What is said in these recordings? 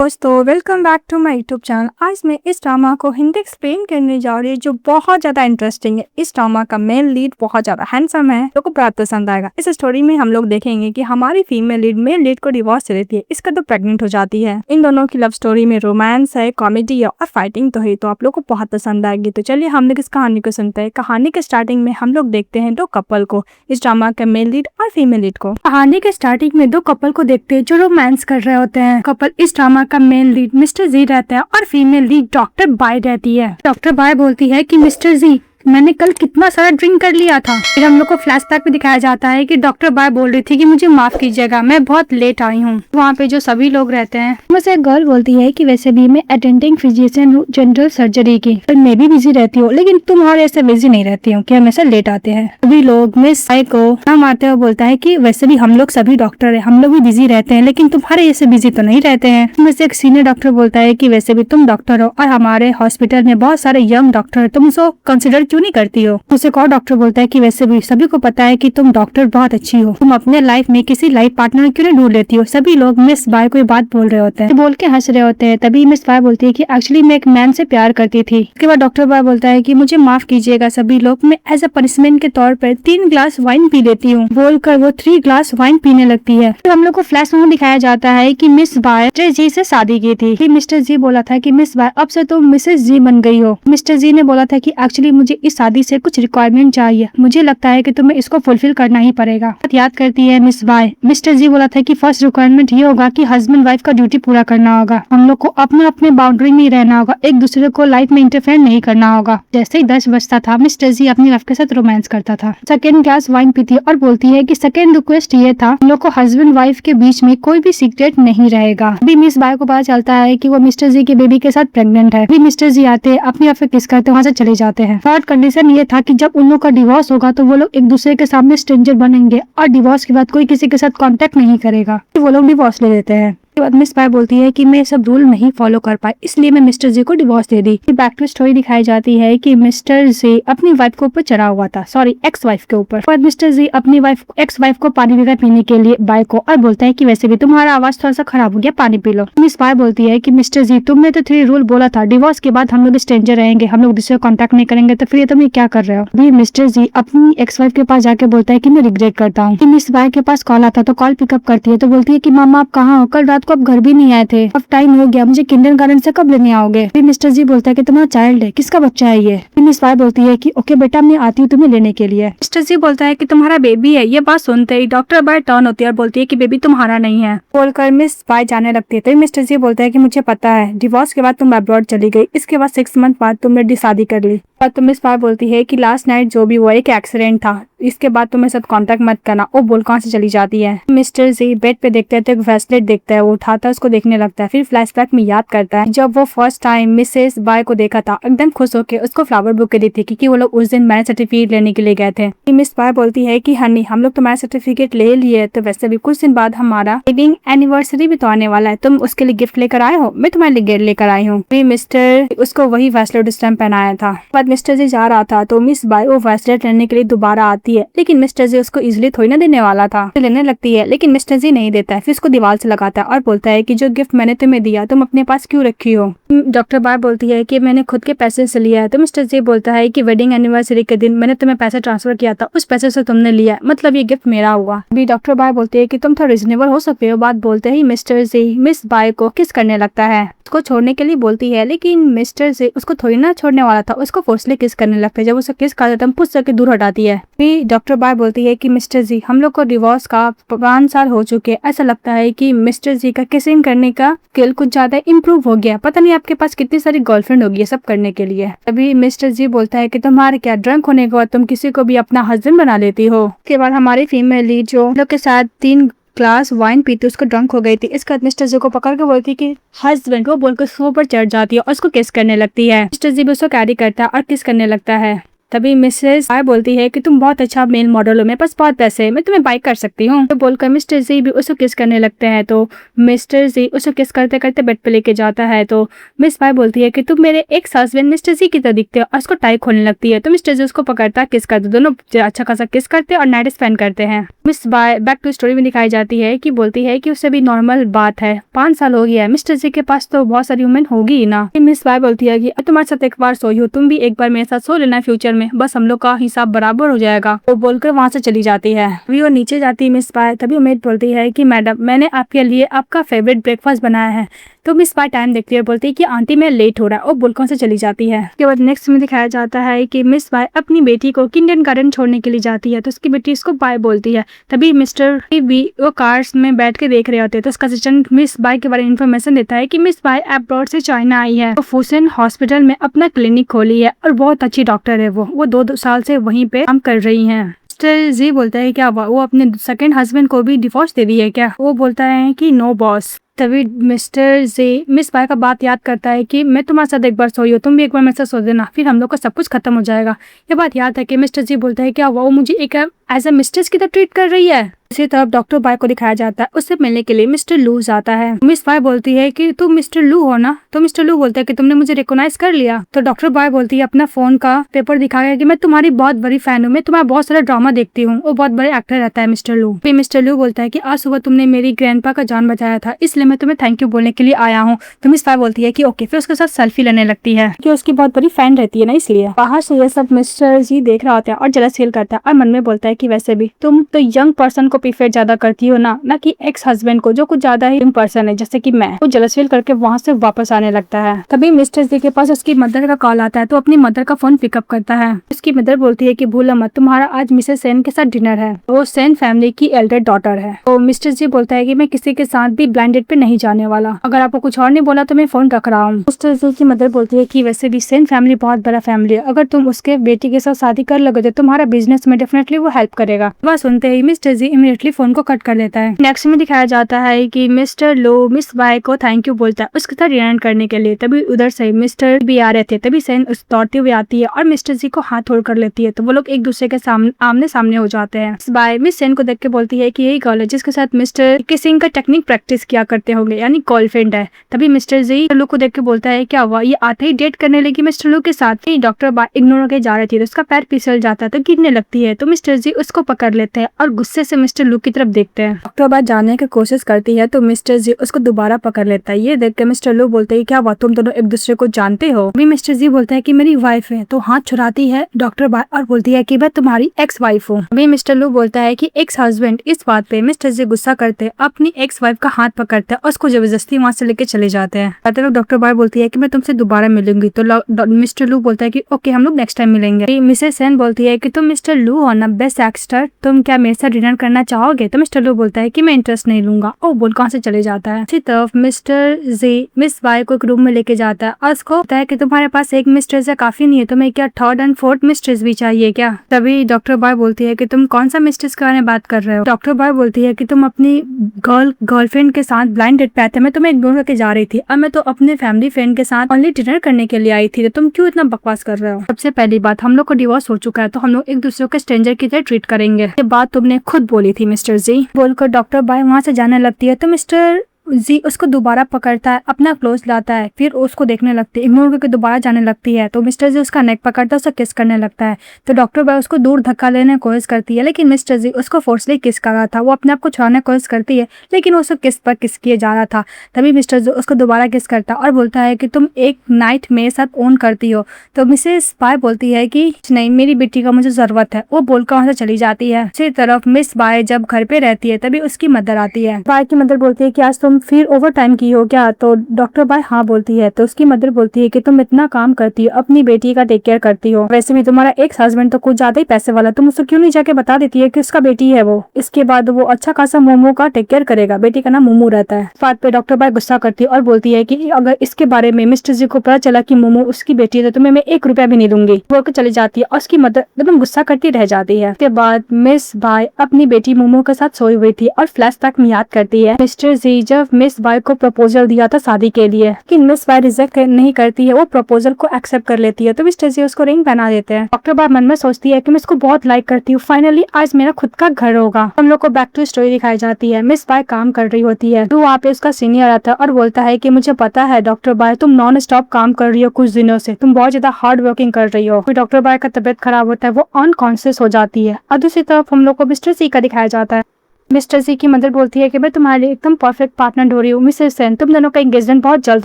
दोस्तों welcome back to my YouTube channel. आज मैं इस ड्रामा को हिंदी एक्सप्लेन करने जा रही हूँ जो बहुत ज्यादा इंटरेस्टिंग है। इस ड्रामा का मेन लीड बहुत ज्यादा हैंडसम है, लोगों को बहुत पसंद आएगा। इस स्टोरी में हम लोग देखेंगे कि हमारी फीमेल लीड मेल लीड को डिवोर्स दे देती है, इसका तो प्रेग्नेंट हो जाती है। इन दोनों की लव स्टोरी में रोमांस है, कॉमेडी है और फाइटिंग तो है, तो आप लोग को बहुत पसंद आएगी। तो चलिए हम लोग इस कहानी को सुनते हैं। कहानी के स्टार्टिंग में हम लोग देखते हैं दो कपल को, इस ड्रामा के मेल लीड और फीमेल लीड को। कहानी के स्टार्टिंग में दो कपल को देखते हैं जो रोमांस कर रहे होते हैं। कपल इस ड्रामा का मेन लीड मिस्टर जी रहता है और फीमेल लीड डॉक्टर बाय रहती है। डॉक्टर बाय बोलती है कि मिस्टर जी मैंने कल कितना सारा ड्रिंक कर लिया था। फिर हम लोग को फ्लैशबैक में दिखाया जाता है कि डॉक्टर बाय बोल रही थी कि मुझे माफ कीजिएगा, मैं बहुत लेट आई हूँ। वहाँ पे जो सभी लोग रहते हैं उनमें से एक गर्ल बोलती है कि वैसे भी मैं अटेंडिंग फिजिशियन हूँ जनरल सर्जरी की, तो मैं भी बिजी रहती हूँ, लेकिन तुम और ऐसे बिजी नहीं रहती हूँ कि हमेशा लेट आते हैं। सभी लोग मिस साई को ना मारते हुए बोलता है कि वैसे भी हम लोग सभी डॉक्टर है, हम लोग भी बिजी रहते हैं, लेकिन तुम्हारे ऐसे बिजी तो नहीं रहते हैं। उनमें से एक सीनियर डॉक्टर बोलता है कि वैसे भी तुम डॉक्टर हो और हमारे हॉस्पिटल में बहुत सारे यंग डॉक्टर है, तुम उसको कंसिडर क्यों नहीं करती हो। उसे एक और डॉक्टर बोलता है कि वैसे भी सभी को पता है कि तुम डॉक्टर बहुत अच्छी हो, तुम अपने लाइफ में किसी लाइफ पार्टनर क्यों नहीं ढूंढ लेती हो। सभी लोग मिस बाय को ये बात बोल रहे होते हैं, बोल के हंस रहे होते हैं। तभी मिस बाय बोलती है कि एक्चुअली मैं एक मैन से प्यार करती थी। उसके बाद डॉक्टर बाय बोलता है कि मुझे माफ कीजिएगा सभी लोग, मैं एज अ पनिशमेंट के तौर पर 3 ग्लास वाइन पी लेती हूँ। बोलकर वो 3 ग्लास वाइन पीने लगती है। फिर हम लोग को फ्लैश में दिखाया जाता है कि मिस बाय मिस्टर जी से शादी की थी। मिस्टर जी बोला था कि मिस बाय अब से तुम मिसेस जी बन गई हो। मिस्टर जी ने बोला था कि एक्चुअली मुझे इस शादी से कुछ रिक्वायरमेंट चाहिए, मुझे लगता है कि तुम्हें इसको फुलफिल करना ही पड़ेगा। याद करती है मिस बाय, मिस्टर जी बोला था कि फर्स्ट रिक्वायरमेंट ये होगा कि हस्बैंड वाइफ का ड्यूटी पूरा करना होगा, हम लोग को अपने अपने बाउंड्री में ही रहना होगा, एक दूसरे को लाइफ में इंटरफेयर नहीं करना होगा। जैसे ही 10 बजता था मिस्टर जी अपनी वाइफ के साथ रोमांस करता था। सेकेंड ग्लास वाइन पीती है और बोलती है कि सेकेंड रिक्वेस्ट ये था हम लोग को हस्बैंड वाइफ के बीच में कोई भी सीक्रेट नहीं रहेगा। अभी मिस बाय को पता चलता है कि वो मिस्टर जी के बेबी के साथ प्रेग्नेंट है। अभी मिस्टर जी आते हैं, अपनी वाइफ किस करते वहाँ से चले जाते हैं। थर्ड कंडीशन ये था कि जब उन लोग का डिवोर्स होगा तो वो लोग एक दूसरे के सामने स्ट्रेंजर बनेंगे और डिवोर्स के बाद कोई किसी के साथ कांटेक्ट नहीं करेगा। तो वो लोग डिवोर्स ले लेते हैं। उसके बाद मिस बाय बोलती है कि मैं सब रूल नहीं फॉलो कर पाई, इसलिए मैं मिस्टर जी को डिवोर्स दे दी। फिर बैक टू स्टोरी दिखाई जाती है कि मिस्टर जी अपनी वाइफ के ऊपर चढ़ा हुआ था, सॉरी एक्स वाइफ के ऊपर। और मिस्टर जी अपनी वाइफ एक्स वाइफ को पानी देता है पीने के लिए बाय को, और बोलता है कि वैसे भी तुम्हारा आवाज थोड़ा सा खराब हो गया, पानी पी लो। मिस बाय बोलती है कि मिस्टर जी तुमने तो 3 रूल बोला था, डिवोर्स के बाद हम लोग स्ट्रेंजर रहेंगे, हम लोग दूसरे कॉन्टेक्ट नहीं करेंगे, तो फिर तुम ये क्या कर रहे हो। अभी मिस्टर जी अपनी एक्स वाइफ के पास जाके बोलता है कि मैं रिग्रेट करता हूँ। मिस बाय के पास कॉल आता तो कॉल पिकअप करती है, तो बोलती है कि मामा आप कहाँ हो, कल रात को आप घर भी नहीं आए थे, अब टाइम हो गया, मुझे किंडरगार्टन से कब लेने आओगे। फिर मिस्टर जी बोलता है कि तुम्हारा चाइल्ड है, किसका बच्चा है ये। फिर मिस बाय बोलती है कि ओके बेटा मैं आती हूँ तुम्हें लेने के लिए। मिस्टर जी बोलता है कि तुम्हारा बेबी है। ये बात सुनते ही डॉक्टर बाय टर्न होती है और बोलती है कि बेबी तुम्हारा नहीं है। बोलकर मिस बाय जाने लगती है। तो मिस्टर जी बोलता है कि मुझे पता है, डिवोर्स के बाद तुम अब्रॉड चली गई, इसके बाद 6 मंथ बाद तुमने शादी कर ली। और तो मिस बाय बोलती है कि लास्ट नाइट जो भी हुआ एक एक्सीडेंट था, इसके बाद तुम मेरे साथ कांटेक्ट मत करना। वो बोल कहाँ से चली जाती है। मिस्टर जी बेड पे देखते हैं तो एक ब्रेसलेट देखता है, वो उठाता है उसको देखने लगता है। फिर फ्लैशबैक में याद करता है जब वो फर्स्ट टाइम मिसेस बाय को देखा था, एकदम खुश होकर उसको फ्लावर बुके दी थी क्योंकि वो लोग उस दिन मैरिज सर्टिफिकेट लेने के लिए गए थे। मिस बाय बोलती है कि हनी हम लोग तो मैरिज सर्टिफिकेट ले लिए, तो वैसे भी कुछ दिन बाद हमारा वेडिंग एनिवर्सरी भी तो आने वाला है, तुम उसके लिए गिफ्ट लेकर आए हो, मैं तुम्हारे लिए गिफ्ट लेकर आई हूँ। मिस्टर उसको वही ब्रेसलेट उस टाइम पहनाया था। बाद मिस्टर जी जा रहा था तो मिस बाय वो ब्रेसलेट लेने के लिए दोबारा आती है, लेकिन मिस्टर जी उसको इजिली थोड़ी ना देने वाला था। लेने लगती है लेकिन मिस्टर जी नहीं देता है। फिर उसको दीवार से लगाता है और बोलता है कि जो गिफ्ट मैंने तुम्हें दिया तुम अपने पास क्यों रखी हो। डॉक्टर बाय बोलती है कि मैंने खुद के पैसे से लिया है। तो मिस्टर जी बोलता है कि वेडिंग एनिवर्सरी के दिन मैंने तुम्हें पैसे ट्रांसफर किया था, उस पैसे से तुमने लिया, मतलब ये गिफ्ट मेरा हुआ। अभी डॉक्टर बाय बोलती है कि तुम थोड़ा रिजनेबल हो सकते हो। बात बोलते ही मिस्टर जी मिस बाय को किस करने लगता है, उसको छोड़ने के लिए बोलती है, लेकिन मिस्टर जी उसको थोड़ी ना छोड़ने वाला था, उसको फोर्सली किस करने लगता है। जब उसे किस करता है पुश करके दूर हटाती है। फिर डॉक्टर बाय बोलती है कि मिस्टर जी हम लोग को डिवोर्स का 5 साल हो चुके हैं, ऐसा लगता है कि मिस्टर जी का किसिंग करने का स्किल कुछ ज्यादा इम्प्रूव हो गया, पता नहीं आपके पास कितनी सारी गर्लफ्रेंड होगी सब करने के लिए। अभी मिस्टर जी बोलता है कि तुम्हारे क्या ड्रंक होने के बाद तुम किसी को भी अपना हस्बैंड बना लेती हो। उसके बाद हमारी फीमेल लीड जो लोग के साथ 3 ग्लास वाइन पीती उसको ड्रंक हो गई थी। इसके बाद मिस्टर जी को पकड़ के बोलती है कि हस्बैंड को बोलकर उसके ऊपर चढ़ जाती है और उसको किस करने लगती है। मिस्टर जी भी उसको कैरी करता है और किस करने लगता है। तभी मिसेस बाय बोलती है कि तुम बहुत अच्छा मेल मॉडल हो, मेरे पास बहुत पैसे है, मैं तुम्हें बाय कर सकती हूँ। तो बोलकर मिस्टर जी भी उसको किस करने लगते हैं। तो मिस्टर जी उसको किस करते करते बेड पे लेके जाता है। तो मिस बाय बोलती है कि तुम मेरे एक्स हस्बैंड मिस्टर जी की तरह दिखते हो, और उसको टाई खोलने लगती है। तो मिस्टर जी उसको पकड़ता किस करते, दोनों अच्छा खासा किस करते और नाइट स्पेंड करते हैं। Miss bye back to story में दिखाई जाती है कि बोलती है कि उससे भी नॉर्मल बात है, 5 साल हो गया है, मिस्टर जी के पास तो बहुत सारी वुमेन होगी ही ना। मिस बाय बोलती है कि तुम्हारे साथ एक बार सोई हो, तुम भी एक बार मेरे साथ सो लेना फ्यूचर में, बस हम लोग का हिसाब बराबर हो जाएगा। वो बोलकर वहां से चली जाती है। अभी वो नीचे जाती है मिस बाय, तभी उम्मीद बोलती है कि मैडम मैंने आपके लिए आपका फेवरेट ब्रेकफास्ट बनाया है। तो मिस बाय टाइम देखती है, बोलती है कि आंटी मैं लेट हो रहा है, और बोलकर से चली जाती है। उसके बाद नेक्स्ट में दिखाया जाता है कि मिस बाय अपनी बेटी को किंडर गार्डन छोड़ने के लिए जाती है। तो उसकी बेटी उसको बाय बोलती है। तभी मिस्टर भी वो कार्स में बैठ के देख रहे होते हैं। तो उसका असिस्टेंट मिस बाय के बारे में इन्फॉर्मेशन देता है कि मिस बाय अब्रॉड से चाइना आई है, तो फुसन हॉस्पिटल में अपना क्लिनिक खोली है और बहुत अच्छी डॉक्टर है। वो 2 साल से वहीं पे काम कर रही है। मिस्टर जी बोलता है क्या वो अपने सेकंड हस्बैंड को भी डिवोर्स दे दी है क्या? वो बोलता है कि नो बॉस। तभी मिस्टर जी मिस बाय का बात याद करता है कि मैं तुम्हारे साथ एक बार सोई हूँ, तुम भी एक बार मेरे साथ सो देना, फिर हम लोग का सब कुछ खत्म हो जाएगा। ये बात याद है कि मिस्टर जी बोलता है क्या वो मुझे एक एज ए मिस्ट्रेस की तरह ट्रीट कर रही है। इसी तरफ डॉक्टर बाय को दिखाया जाता है, उससे मिलने के लिए मिस्टर लू आता है। मिस बाय बोलती है कि तुम मिस्टर लू हो ना? तो मिस्टर लू बोलता है कि तुमने मुझे रिकॉग्नाइज कर लिया। तो डॉक्टर बाय बोलती है अपना फोन का पेपर दिखा गया कि मैं तुम्हारी बहुत बड़ी फैन हूँ, मैं तुम्हारा बहुत सारा ड्रामा देखती हूँ। वो बहुत बड़े एक्टर रहता है मिस्टर लू। फिर मिस्टर लू बोलता है कि आज सुबह तुमने मेरी ग्रैंडपा का जान बचाया था, इसलिए मैं तुम्हें थैंक यू बोलने के लिए आया हूँ। तो मिस बाय बोलती है कि ओके, फिर उसके साथ सेल्फी लेने लगती है कि उसकी बहुत बड़ी फैन रहती है ना, इसलिए। बाहर से ये सब मिस्टर जी देख रहा होता है और जलस फील करता है, और मन में बोलता है कि वैसे भी तुम तो यंग पर्सन को प्रीफर ज्यादा करती हो ना कि एक्स हस्बैंड को जो कुछ ज्यादा ही यंग पर्सन है जैसे कि मैं। वो जलस फील करके वहां से वापस आने लगता है। तभी मिस्टर जी के पास उसकी मदर का कॉल आता है। तो अपनी मदर का फोन पिकअप करता है। उसकी मदर बोलती है कि भूलो मत, तुम्हारा आज मिसेस सेन के साथ डिनर है। वो सेन फैमिली की एल्डर डॉटर है। तो मिस्टर जी बोलता है कि मैं किसी के साथ भी ब्लाइंड डेट पे नहीं जाने वाला, अगर आपको कुछ और नहीं बोला तो मैं फोन रख रहा हूँ। मिस्टर जी की मदर बोलती है कि वैसे भी सेन फैमिली बहुत बड़ा फैमिली है, अगर तुम उसके बेटी के साथ शादी कर लोगे तो तुम्हारा बिजनेस में डेफिनेटली वो हेल्प करेगा। वह सुनते ही मिस्टर जी इमीडिएटली फोन को कट कर लेता है। नेक्स्ट में दिखाया जाता है कि मिस्टर लो मिस बाय को थैंक यू बोलता है उसके साथ डिनर करने के लिए। तभी उधर से मिस्टर भी आ रहे थे। तभी सेन उस दौड़ते हुए आती है और मिस्टर जी को हाथ छोड़ कर लेती है। तो वो लोग एक दूसरे के आमने सामने हो जाते हैं। मिस बाय मिस सेन को देख के बोलती है कि यही गर्ल है जिसके साथ मिस्टर किसिंग का टेक्निक प्रैक्टिस किया करते होंगे, यानी गर्लफ्रेंड है। तभी मिस्टर जी लू को देख के बोलता है क्या हुआ, ये आते ही डेट करने लगी मिस्टर लू के साथ। ही डॉक्टर बाय इग्नोर करके जा रही थी तो उसका पैर फिसल जाता है तो गिरने लगती है। तो मिस्टर जी उसको पकड़ लेते हैं और गुस्से से मिस्टर लू की तरफ देखते हैं। डॉक्टर बाय जाने की कोशिश करती है तो मिस्टर जी उसको दोबारा पकड़ लेता है। ये देख के मिस्टर लू बोलते हैं क्या हुआ, तुम दोनों एक दूसरे को जानते हो? अभी मिस्टर जी बोलता है कि मेरी वाइफ है। तो हाथ छुड़ाती है डॉक्टर बाय और बोलती है कि मैं तुम्हारी एक्स वाइफ हूँ। अभी मिस्टर लू बोलता है कि एक्स हस्बैंड। इस बात पे मिस्टर जी गुस्सा करते अपनी एक्स वाइफ का हाथ पकड़ते हैं और उसको जबरदस्ती वहां से लेके चले जाते हैं। डॉक्टर बाय बोलती है कि मैं तुमसे दोबारा मिलूंगी। तो मिस्टर लू बोलता है कि ओके हम लोग नेक्स्ट टाइम मिलेंगे। मिसेस सेन बोलती है कि तुम मिस्टर लू हो ना, बेस्ट एक्टर, तुम क्या मेरे साथ डिनर करना चाहोगे? तो मिस्टर लू बोलता है कि मैं इंटरेस्ट नहीं लूंगा। ओ बोल कहां से चले जाता है। इसी तरफ मिस्टर जी मिस बाय को एक रूम में लेके जाता है और उसको कहता है कि तुम्हारे पास एक मिस्ट्रेस है काफी नहीं है, तुम्हें क्या थर्ड एंड फोर्थ मिस्ट्रेस भी चाहिए क्या? तभी डॉक्टर बाय बोलती है कि तुम कौन सा मिस्ट्रेस के बारे में बात कर रहे हो? डॉक्टर बाय बोलती है कि तुम अपनी गर्लफ्रेंड के साथ ब्लाइंड डेट पे आए थे, मैं तुम्हें इग्नोर करके जा रही थी और मैं तो अपने फैमिली फ्रेंड के साथ ओनली डिनर करने के लिए आई थी, तो तुम क्यों इतना बकवास कर रहे हो? सबसे पहली बात, हम लोग को डिवोर्स हो चुका है तो हम लोग एक दूसरे को स्ट्रेंजर की तरह ट्रीट करेंगे, ये बात तुमने खुद बोली थी मिस्टर जी। बोलकर डॉक्टर बाय वहां से जाने लगती है तो मिस्टर जी उसको दोबारा पकड़ता है, अपना क्लोज लाता है, फिर उसको देखने लगती है, इग्नोर करके दोबारा जाने लगती है। तो मिस्टर जी उसका नेक पकड़ता है, उससे किस करने लगता है। तो डॉक्टर बाय उसको दूर धक्का लेने की कोशिश करती है लेकिन मिस्टर जी उसको फोर्सली किस कर रहा था। वो अपने आप को छुड़ाने की कोशिश करती है लेकिन वो उसको किस पर किस किए जा रहा था। तभी मिस्टर जी उसको दोबारा किस करता और बोलता है कि तुम एक नाइट मेरे साथ ओन करती हो। तो मिसेस बाय बोलती है कि नहीं, मेरी बेटी का मुझे जरूरत है। वो बोलकर वहां से चली जाती है। इसी तरफ मिस बाय जब घर पे रहती है तभी उसकी मदर आती है। बाय की मदर बोलती है कि आज तुम फिर ओवर टाइम की हो क्या? तो डॉक्टर बाय हाँ बोलती है। तो उसकी मदर बोलती है कि तुम इतना काम करती हो, अपनी बेटी का टेक केयर करती हो, वैसे भी तुम्हारा एक हस्बैंड तो कुछ ज्यादा ही पैसे वाला, तुम उसको क्यों नहीं जाके बता देती है कि उसका बेटी है वो? इसके बाद वो अच्छा खासा मोमो का टेक केयर करेगा, बेटी का नाम मोमो रहता है। इस बात पे डॉक्टर बाय गुस्सा करती है और बोलती है कि अगर इसके बारे में मिस्टर जी को पता चला कि मोमो उसकी बेटी है तो तुम्हें मैं 1 रुपया भी नहीं दूंगी। बोलकर चली जाती है और उसकी मदर एकदम गुस्सा करती रह जाती है। उसके बाद मिस बाय अपनी बेटी मोमो के साथ सोई हुई थी और फ्लैशबैक में याद करती है मिस्टर जी जब मिस बाय को प्रपोजल दिया था शादी के लिए, लेकिन मिस बाय रिजेक्ट नहीं करती है, वो प्रपोजल को एक्सेप्ट कर लेती है। तो मिस्टर जी उसको रिंग पहना देते हैं। डॉक्टर बाय मन में सोचती है कि मैं इसको बहुत लाइक करती हूँ, फाइनली आज मेरा खुद का घर होगा। हम लोग को बैक टू स्टोरी दिखाई जाती है। मिस बाय काम कर रही होती है, तो वहाँ पे उसका सीनियर आता है और बोलता है कि मुझे पता है डॉक्टर बाय, तुम नॉन स्टॉप काम कर रही हो कुछ दिनों से, तुम बहुत ज्यादा हार्ड वर्किंग कर रही हो। फिर डॉक्टर बाय का तबियत खराब होता है, वो अनकॉन्शियस हो जाती है। और दूसरी तरफ हम लोग को मिस्टर सी का दिखाया जाता है। मिस्टर जी की मदर बोलती है कि मैं तुम्हारे लिए एकदम परफेक्ट पार्टनर ढूंढ रही हूँ मिसेस सेन, तुम दोनों का एंगेजमेंट बहुत जल्द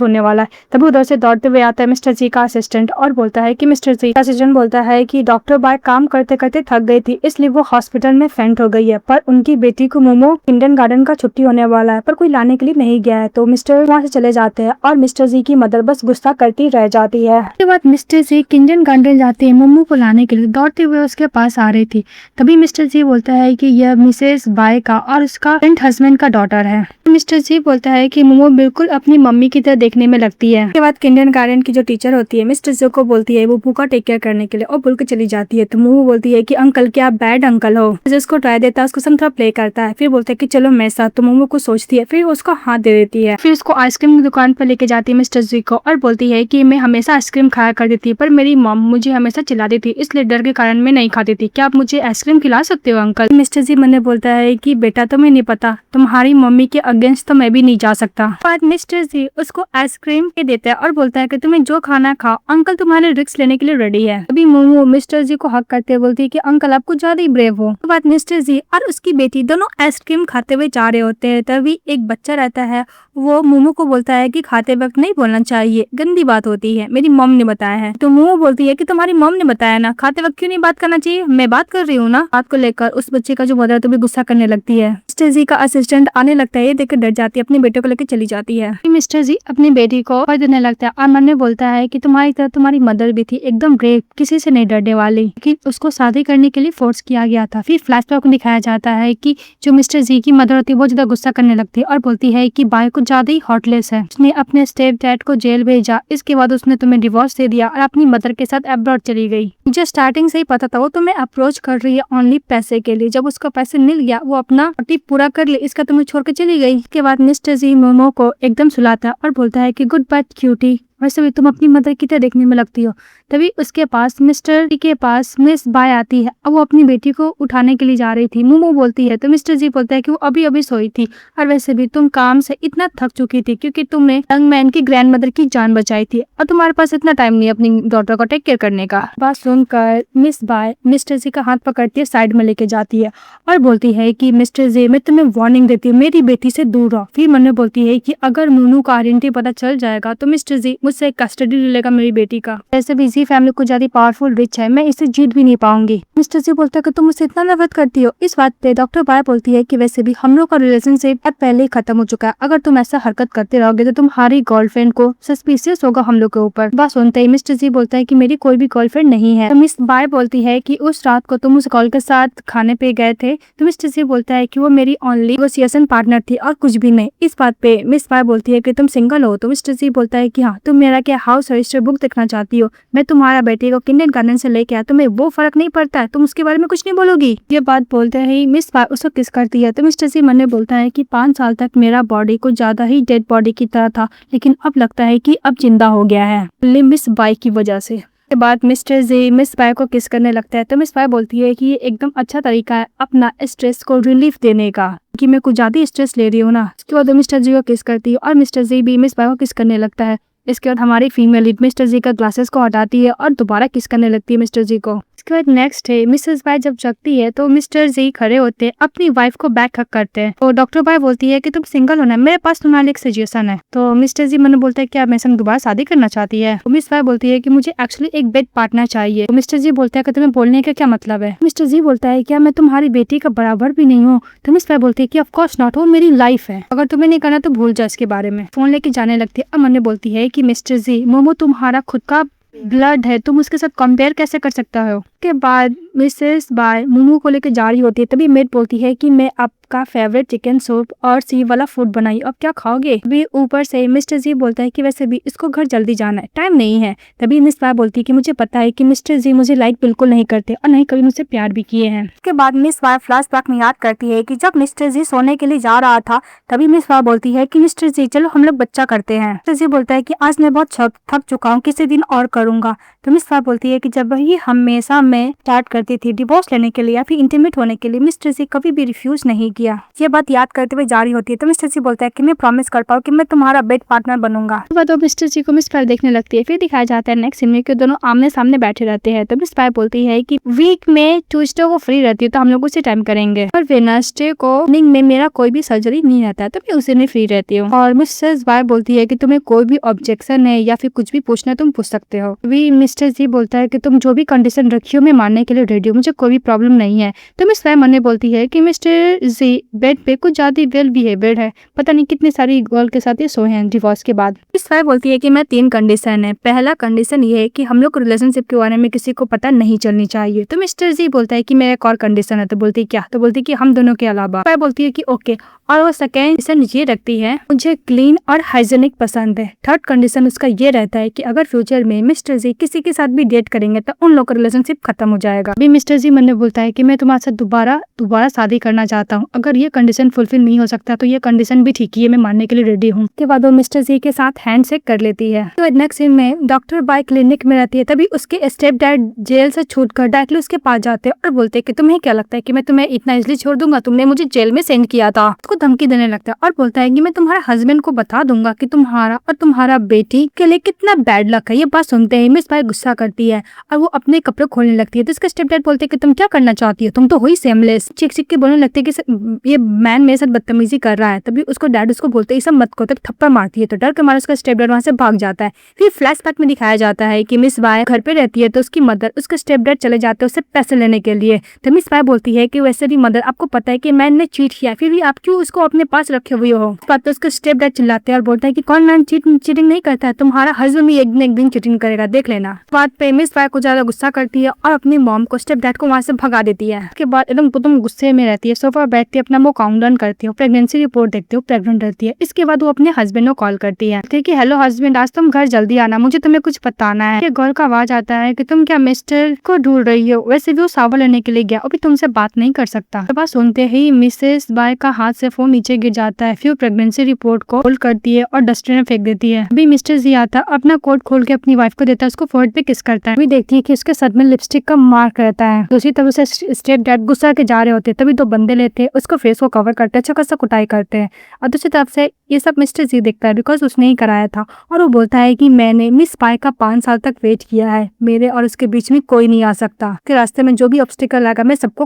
होने वाला है। तभी उधर से दौड़ते हुए आता है मिस्टर जी का असिस्टेंट और बोलता है कि मिस्टर जी का असिस्टेंट बोलता है कि डॉक्टर बाय काम करते करते थक गई थी, इसलिए वो हॉस्पिटल में फेंट हो गई है, पर उनकी बेटी को मोमो इंडियन गार्डन का छुट्टी होने वाला है, पर कोई लाने के लिए नहीं गया है। तो मिस्टर वहाँ से चले जाते हैं और मिस्टर जी की मदर बस गुस्सा करती रह जाती है। उसके बाद मिस्टर जी इंडियन गार्डन जाते हैं मोमो को लाने के लिए, दौड़ते हुए उसके पास आ रही थी। तभी मिस्टर जी बोलता है कि यह मिसेस बाय का और उसका हस्बैंड का डॉटर है। मिस्टर जी बोलता है कि मोमो बिल्कुल अपनी मम्मी की तरह देखने में लगती है। उसके बाद किंडर गार्डन की जो टीचर होती है मिस्टर जी को बोलती है वो बुक का टेक केयर करने के लिए, और बोल के चली जाती है। तो मोमो बोलती है कि अंकल क्या आप बैड अंकल हो। उसको ट्राई देता है, उसको संतरा प्ले करता है, फिर बोलता है कि चलो मेरे साथ। तो मोमो को सोचती है, फिर उसको हाथ दे देती है। फिर उसको आइसक्रीम की दुकान पर लेके जाती है मिस्टर जी को और बोलती है कि मैं हमेशा आइसक्रीम खाया करती थी, पर मेरी मॉम मुझे हमेशा चिल्लाती थी, इसलिए डर के कारण मैं नहीं खाती थी। क्या आप मुझे आइसक्रीम खिला सकते हो अंकल। मिस्टर जी मैंने बोलता है कि बेटा तुम्हें नहीं पता, तुम्हारी मम्मी के अगेंस्ट तो मैं भी नहीं जा सकता। बाद मिस्टर जी उसको आइसक्रीम के देता है और बोलता है कि तुम्हें जो खाना खाओ, अंकल तुम्हारे रिस्क लेने के लिए रेडी है। अभी मोमो मिस्टर जी को हक करते हुए बोलती है कि अंकल आप कुछ ज्यादा ही ब्रेव हो। तो बाद मिस्टर जी और उसकी बेटी दोनों आइसक्रीम खाते हुए जा रहे होते हैं। तभी एक बच्चा रहता है, वो मोमो को बोलता है कि खाते वक्त नहीं बोलना चाहिए, गंदी बात होती है, मेरी मॉम ने बताया है। तो मोमो बोलती है कि तुम्हारी मॉम ने बताया ना, खाते वक्त क्यों नहीं बात करना चाहिए, मैं बात कर रही हूँ ना। बात को लेकर उस बच्चे का जो मदर तो भी गुस्सा करने लगती है। मिस्टर जी का असिस्टेंट आने लगता है, ये देखकर डर जाती है, अपने बेटे को लेकर चली जाती है। मिस्टर जी अपनी बेटी को भय देने लगता है और मन में बोलता है कि तुम्हारी तरह तुम्हारी मदर भी थी, एकदम ब्रेव, किसी से नहीं डरने वाली, लेकिन उसको शादी करने के लिए फोर्स किया गया था। फिर फ्लैशबैक में दिखाया जाता है कि जो मिस्टर जी की मदर होती है वो ज्यादा गुस्सा करने लगती है और बोलती है कि बाय को ज्यादा ही हॉटलेस है, उसने अपने स्टेप डैड को जेल भेजा, इसके बाद उसने तुम्हें डिवोर्स दे दिया और अपनी मदर के साथ अब्रॉड चली गई। मुझे स्टार्टिंग से ही पता था वो तुम्हें अप्रोच कर रही है ओनली पैसे के लिए, जब उसका पैसे मिल गया वो अपना मोटिव पूरा कर ले, इसका तुम्हें छोड़ के चली गई। इसके बाद मिस्टर जी मोमो को एकदम सुलाता है और बोलता है कि गुड बाय क्यूटी, वैसे भी तुम अपनी मदर की तरह देखने में लगती हो। तभी उसके पास मिस्टर जी के पास मिस बाय आती है और वो अपनी बेटी को उठाने के लिए जा रही थी। मोमो बोलती है तो मिस्टर जी बोलता है कि वो अभी अभी सोई थी और वैसे भी तुम काम से इतना थक चुकी थी क्योंकि तुमने यंग मैन की ग्रैंड मदर की जान बचाई थी और तुम्हारे पास इतना टाइम नहीं अपनी डॉटर को टेक केयर करने का। बात सुनकर मिस बाय मिस्टर जी का हाथ पकड़ती है, साइड में लेके जाती है और बोलती है कि मिस्टर जी मैं तुम्हें वार्निंग देती हूँ, मेरी बेटी से दूर रहो। फिर मन में बोलती है कि अगर मोनू का आइडेंटिटी पता चल जाएगा तो मिस्टर जी मुझसे कस्टडी ले लेगा मेरी बेटी का। ऐसे भी जी फैमिली को ज्यादा पावरफुल रिच है, मैं इसे जीत भी नहीं पाऊंगी। मिस्टर जी बोलता है कि तुम मुझसे इतना नफरत करती हो। इस बात पे डॉक्टर बाय बोलती है कि वैसे भी हम लोग का रिलेशनशिप पहले ही खत्म हो चुका है, अगर तुम ऐसा हरकत करते रहोगे तो तुम्हारी गर्लफ्रेंड को सस्पिशियस होगा हम लोग के ऊपर। बात सुनते ही मिस्टर जी बोलता है कि मेरी कोई भी गर्लफ्रेंड नहीं है। तो मिस बाय बोलती है कि उस रात को तुम उस गर्ल के साथ खाने पे गए थे। तो मिस्टर जी बोलता है कि वो मेरी ओनली नेगोशिएशन पार्टनर थी और कुछ भी नहीं। इस बात पे मिस बाय बोलती है कि तुम सिंगल हो। तो मिस्टर जी बोलता है कि हाँ, तुम मेरा क्या हाउस रजिस्टर बुक देखना चाहती हो, मैं तुम्हारा बेटे को किंडर गार्डन से लेके आया, तुम्हें वो फर्क नहीं पड़ता है, तुम उसके बारे में कुछ नहीं बोलोगी। ये बात बोलते ही मिस बाय उसको किस करती है। तो मिस्टर जी मन में बोलता है कि 5 साल तक मेरा बॉडी को ज्यादा ही डेड बॉडी की तरह था, लेकिन अब लगता है कि अब जिंदा हो गया है मिस बाय की वजह से। के बाद मिस्टर जी मिस बाय को किस करने लगता है। तो मिस बाय बोलती है कि ये एकदम अच्छा तरीका है अपना स्ट्रेस को रिलीफ देने का, कि मैं कुछ ज्यादा स्ट्रेस ले रही हूँ ना। इसके बाद मिस्टर जी को किस करती है और मिस्टर जी भी मिस बाय को किस करने लगता है। इसके बाद हमारी फीमेल लीड मिस्टर जी का ग्लासेस को हटाती है और दोबारा किस करने लगती है मिस्टर जी को। इसके बाद नेक्स्ट है मिसेस बाय जब जगती है तो मिस्टर जी खड़े होते हैं, अपनी वाइफ को बैक हक करते हैं। तो डॉक्टर बाय बोलती है कि तुम सिंगल होना, मेरे पास तुम्हारे लिए एक सजेशन है। तो मिस्टर जी मैंने बोलता है क्या मेरे संग दोबारा शादी करना चाहती है। तो मिस बाय बोलती है कि मुझे एक्चुअली एक बेड पार्टनर चाहिए। तो मिस्टर जी बोलता है कि तुम्हें बोलने का क्या मतलब है। मिस्टर जी बोलता है क्या मैं तुम्हारी बेटी का बराबर भी नहीं हूँ। तो मिस बाय बोलती है कि ऑफ कोर्स नॉट, वो मेरी लाइफ है, अगर तुम्हें नहीं करना तो भूल जाओ इसके बारे में। फोन लेके जाने लगती है और मन में बोलती है कि मिस्टर जी मोमो तुम्हारा खुद का ब्लड है, तुम उसके साथ कंपेयर कैसे कर सकता हो। उसके बाद मिसेस बाय मोमो को लेकर जा रही होती है, तभी मेड बोलती है कि मैं आपका फेवरेट चिकन सूप और सी वाला फूड बनाई, अब क्या खाओगे? तभी ऊपर से मिस्टर जी बोलता है कि वैसे भी इसको घर जल्दी जाना है, टाइम नहीं है। तभी मिस बाय बोलती है कि मुझे पता है कि मिस्टर जी मुझे लाइक बिल्कुल नहीं करते और नहीं कभी मुझसे प्यार भी किए हैं। उसके बाद मिस बाय फ्लैशबैक में याद करती है कि जब मिस्टर जी सोने के लिए जा रहा था, तभी मिस बाय बोलती है कि मिस्टर जी चलो हम लोग बच्चा करते हैं। मिस्टर जी बोलता है कि आज मैं बहुत थक चुका हूँ, किसी दिन और करूंगा। तो मिस बाय बोलती है कि जब ही हमेशा मैं स्टार्ट करती थी डिवोर्स लेने के लिए या फिर इंटीमेट होने के लिए, मिस्टर जी कभी भी रिफ्यूज नहीं किया। ये बात याद करते हुए जारी होती है तो मिस्टर जी बोलता है कि मैं प्रॉमिस करता हूँ कि मैं तुम्हारा बेड पार्टनर बनूंगा। तो मिस्टर जी को मिस बाय देखने लगती है। फिर दिखाया जाता है नेक्स्ट सीन में कि दोनों आमने सामने बैठे रहते हैं। तो मिस बाय बोलती है कि वीक में ट्यूसडे को फ्री रहती है तो हम लोग उसी टाइम करेंगे, और वेडनेसडे को मॉर्निंग में मेरा कोई भी सर्जरी नहीं रहता है तो मैं उसी दिन फ्री रहती हूँ। और मिसेस बाय बोलती है कि तुम्हें कोई भी ऑब्जेक्शन है या फिर कुछ भी पूछना है तुम पूछ सकते हो। वी मिस्टर जी बोलता है कि तुम जो भी कंडीशन रखी हो मैं मानने के लिए रेडी हूँ, मुझे कोई भी प्रॉब्लम नहीं है। तो मिस बाय मन में बोलती है कि मिस्टर जी बेड पे कुछ ज्यादा वेल बिहेवियर्ड है, पता नहीं कितनी सारी गर्ल के साथ ये सोए हैं डिवोर्स के बाद। मिस बाय बोलती है कि मैं 3 कंडीशन है। पहला कंडीशन ये है कि हम लोग रिलेशनशिप के बारे में किसी को पता नहीं चलनी चाहिए। तो मिस्टर जी बोलता है कि मेरा एक और कंडीशन है। तो बोलती है क्या? तो बोलती है कि हम दोनों के अलावा। बाय बोलती है कि ओके। और वो सेकेंड कंडीशन ये रखती है मुझे क्लीन और हाइजेनिक पसंद है। थर्ड कंडीशन उसका ये रहता है कि अगर फ्यूचर में मिस्टर जी किसी के साथ भी डेट करेंगे तो उन लोगों का रिलेशनशिप खत्म हो जाएगा। अभी मिस्टर जी मन में बोलता है कि मैं तुम्हारे साथ दोबारा शादी करना चाहता हूँ, अगर ये कंडीशन फुलफिल नहीं हो सकता तो ये कंडीशन भी ठीक ही है, मैं मानने के लिए रेडी हूँ। उसके बाद वो मिस्टर जी के साथ हैंडशेक कर लेती है। तो नेक्स्ट सीन में डॉक्टर बाय क्लिनिक में रहती है, तभी उसके स्टेप डैड जेल से छूटकर डायरेक्टली उसके पास जाते हैं और बोलते हैं कि तुम्हें क्या लगता है कि मैं तुम्हें इतना इजिली छोड़ दूंगा? तुमने मुझे जेल में सेंड किया था। उसको धमकी देने लगता है और बोलता है कि मैं तुम्हारे हस्बैंड को बता दूंगा कि तुम्हारा और तुम्हारा बेटी के लिए कितना बैड लक है। ये बात सुनते ही मिस बाय गुस्सा करती है और वो अपने कपड़े खोलने लगती है। तो इसका स्टेप डैड बोलते हैं कि तुम क्या करना चाहती हो, तुम तो हुई सेमलेस। चिक चिक के बोलने लगते है कि ये मैन मेरे साथ बदतमीजी कर रहा है। तभी उसको डैड उसको बोलते है सब मत को, तक थप्पड़ मारती है। तो डर के मारे उसका स्टेप डैड वहां से भाग जाता है। फिर फ्लैशबैक में दिखाया जाता है कि मिस बाय घर पे रहती है तो उसकी मदर उसके स्टेप डैड चले जाते हैं उससे पैसे लेने के लिए। तो मिस बाय बोलती है कि वैसे भी मदर आपको पता है कि मैन ने चीट किया, फिर भी आप क्यों उसको अपने पास रखे हुए हो? इस बात पे उसके स्टेप डैड चिल्लाते हैं और बोलता है कि कौन मैन चीटिंग नहीं करता है, तुम्हारा हस्बैंड भी एक दिन चीटिंग करेगा, देख लेना। इस बात पे मिस बाय को ज्यादा गुस्सा करती है और अपनी मॉम को स्टेप डैड को वहां से भगा देती है। उसके बाद एकदम गुस्से में रहती है, सोफा बैठती है, अपना वो काउंट डाउन करती है, प्रेगनेंसी रिपोर्ट देखते हो, प्रेग्नेंट रहती है। इसके बाद वो अपने हस्बैंड को कॉल करती है कि हेलो हस्बैंड, आज तुम घर जल्दी आना, मुझे तुम्हें कुछ बताना है। गर्ल का आवाज आता है कि तुम क्या मिस्टर को ढूंढ रही हो? वैसे भी वो सावर लेने के लिए गया, अभी तुमसे बात नहीं कर सकता। तो बात सुनते ही मिसेस बाय का हाथ से फोन नीचे गिर जाता है। फिर प्रेगनेंसी रिपोर्ट को होल्ड करती है और डस्टबिन में फेंक देती है। अभी मिस्टर जी आता अपना कोट खोल के अपनी वाइफ को देता है, उसको फोर्ड पे किस करता है। अभी देखती है कि उसके सर में लिपस्टिक का मार्क रहता है। दूसरी तरफ से स्टेप डैड गुस्सा के जा रहे होते हैं, तभी 2 बंदे लेते हैं, उसको फेस को कवर करते हैं, अच्छा खासा कुटाई करते हैं। और दूसरी तरफ से ये सब मिस्टर जी देखता है बिकॉज उसने ही कराया था, और वो बोलता है कि मैंने मिस बाय का 5 साल तक वेट किया है, मेरे और उसके बीच में कोई नहीं आ सकता, कि रास्ते में जो भी ऑब्स्टिकल आएगा मैं सबको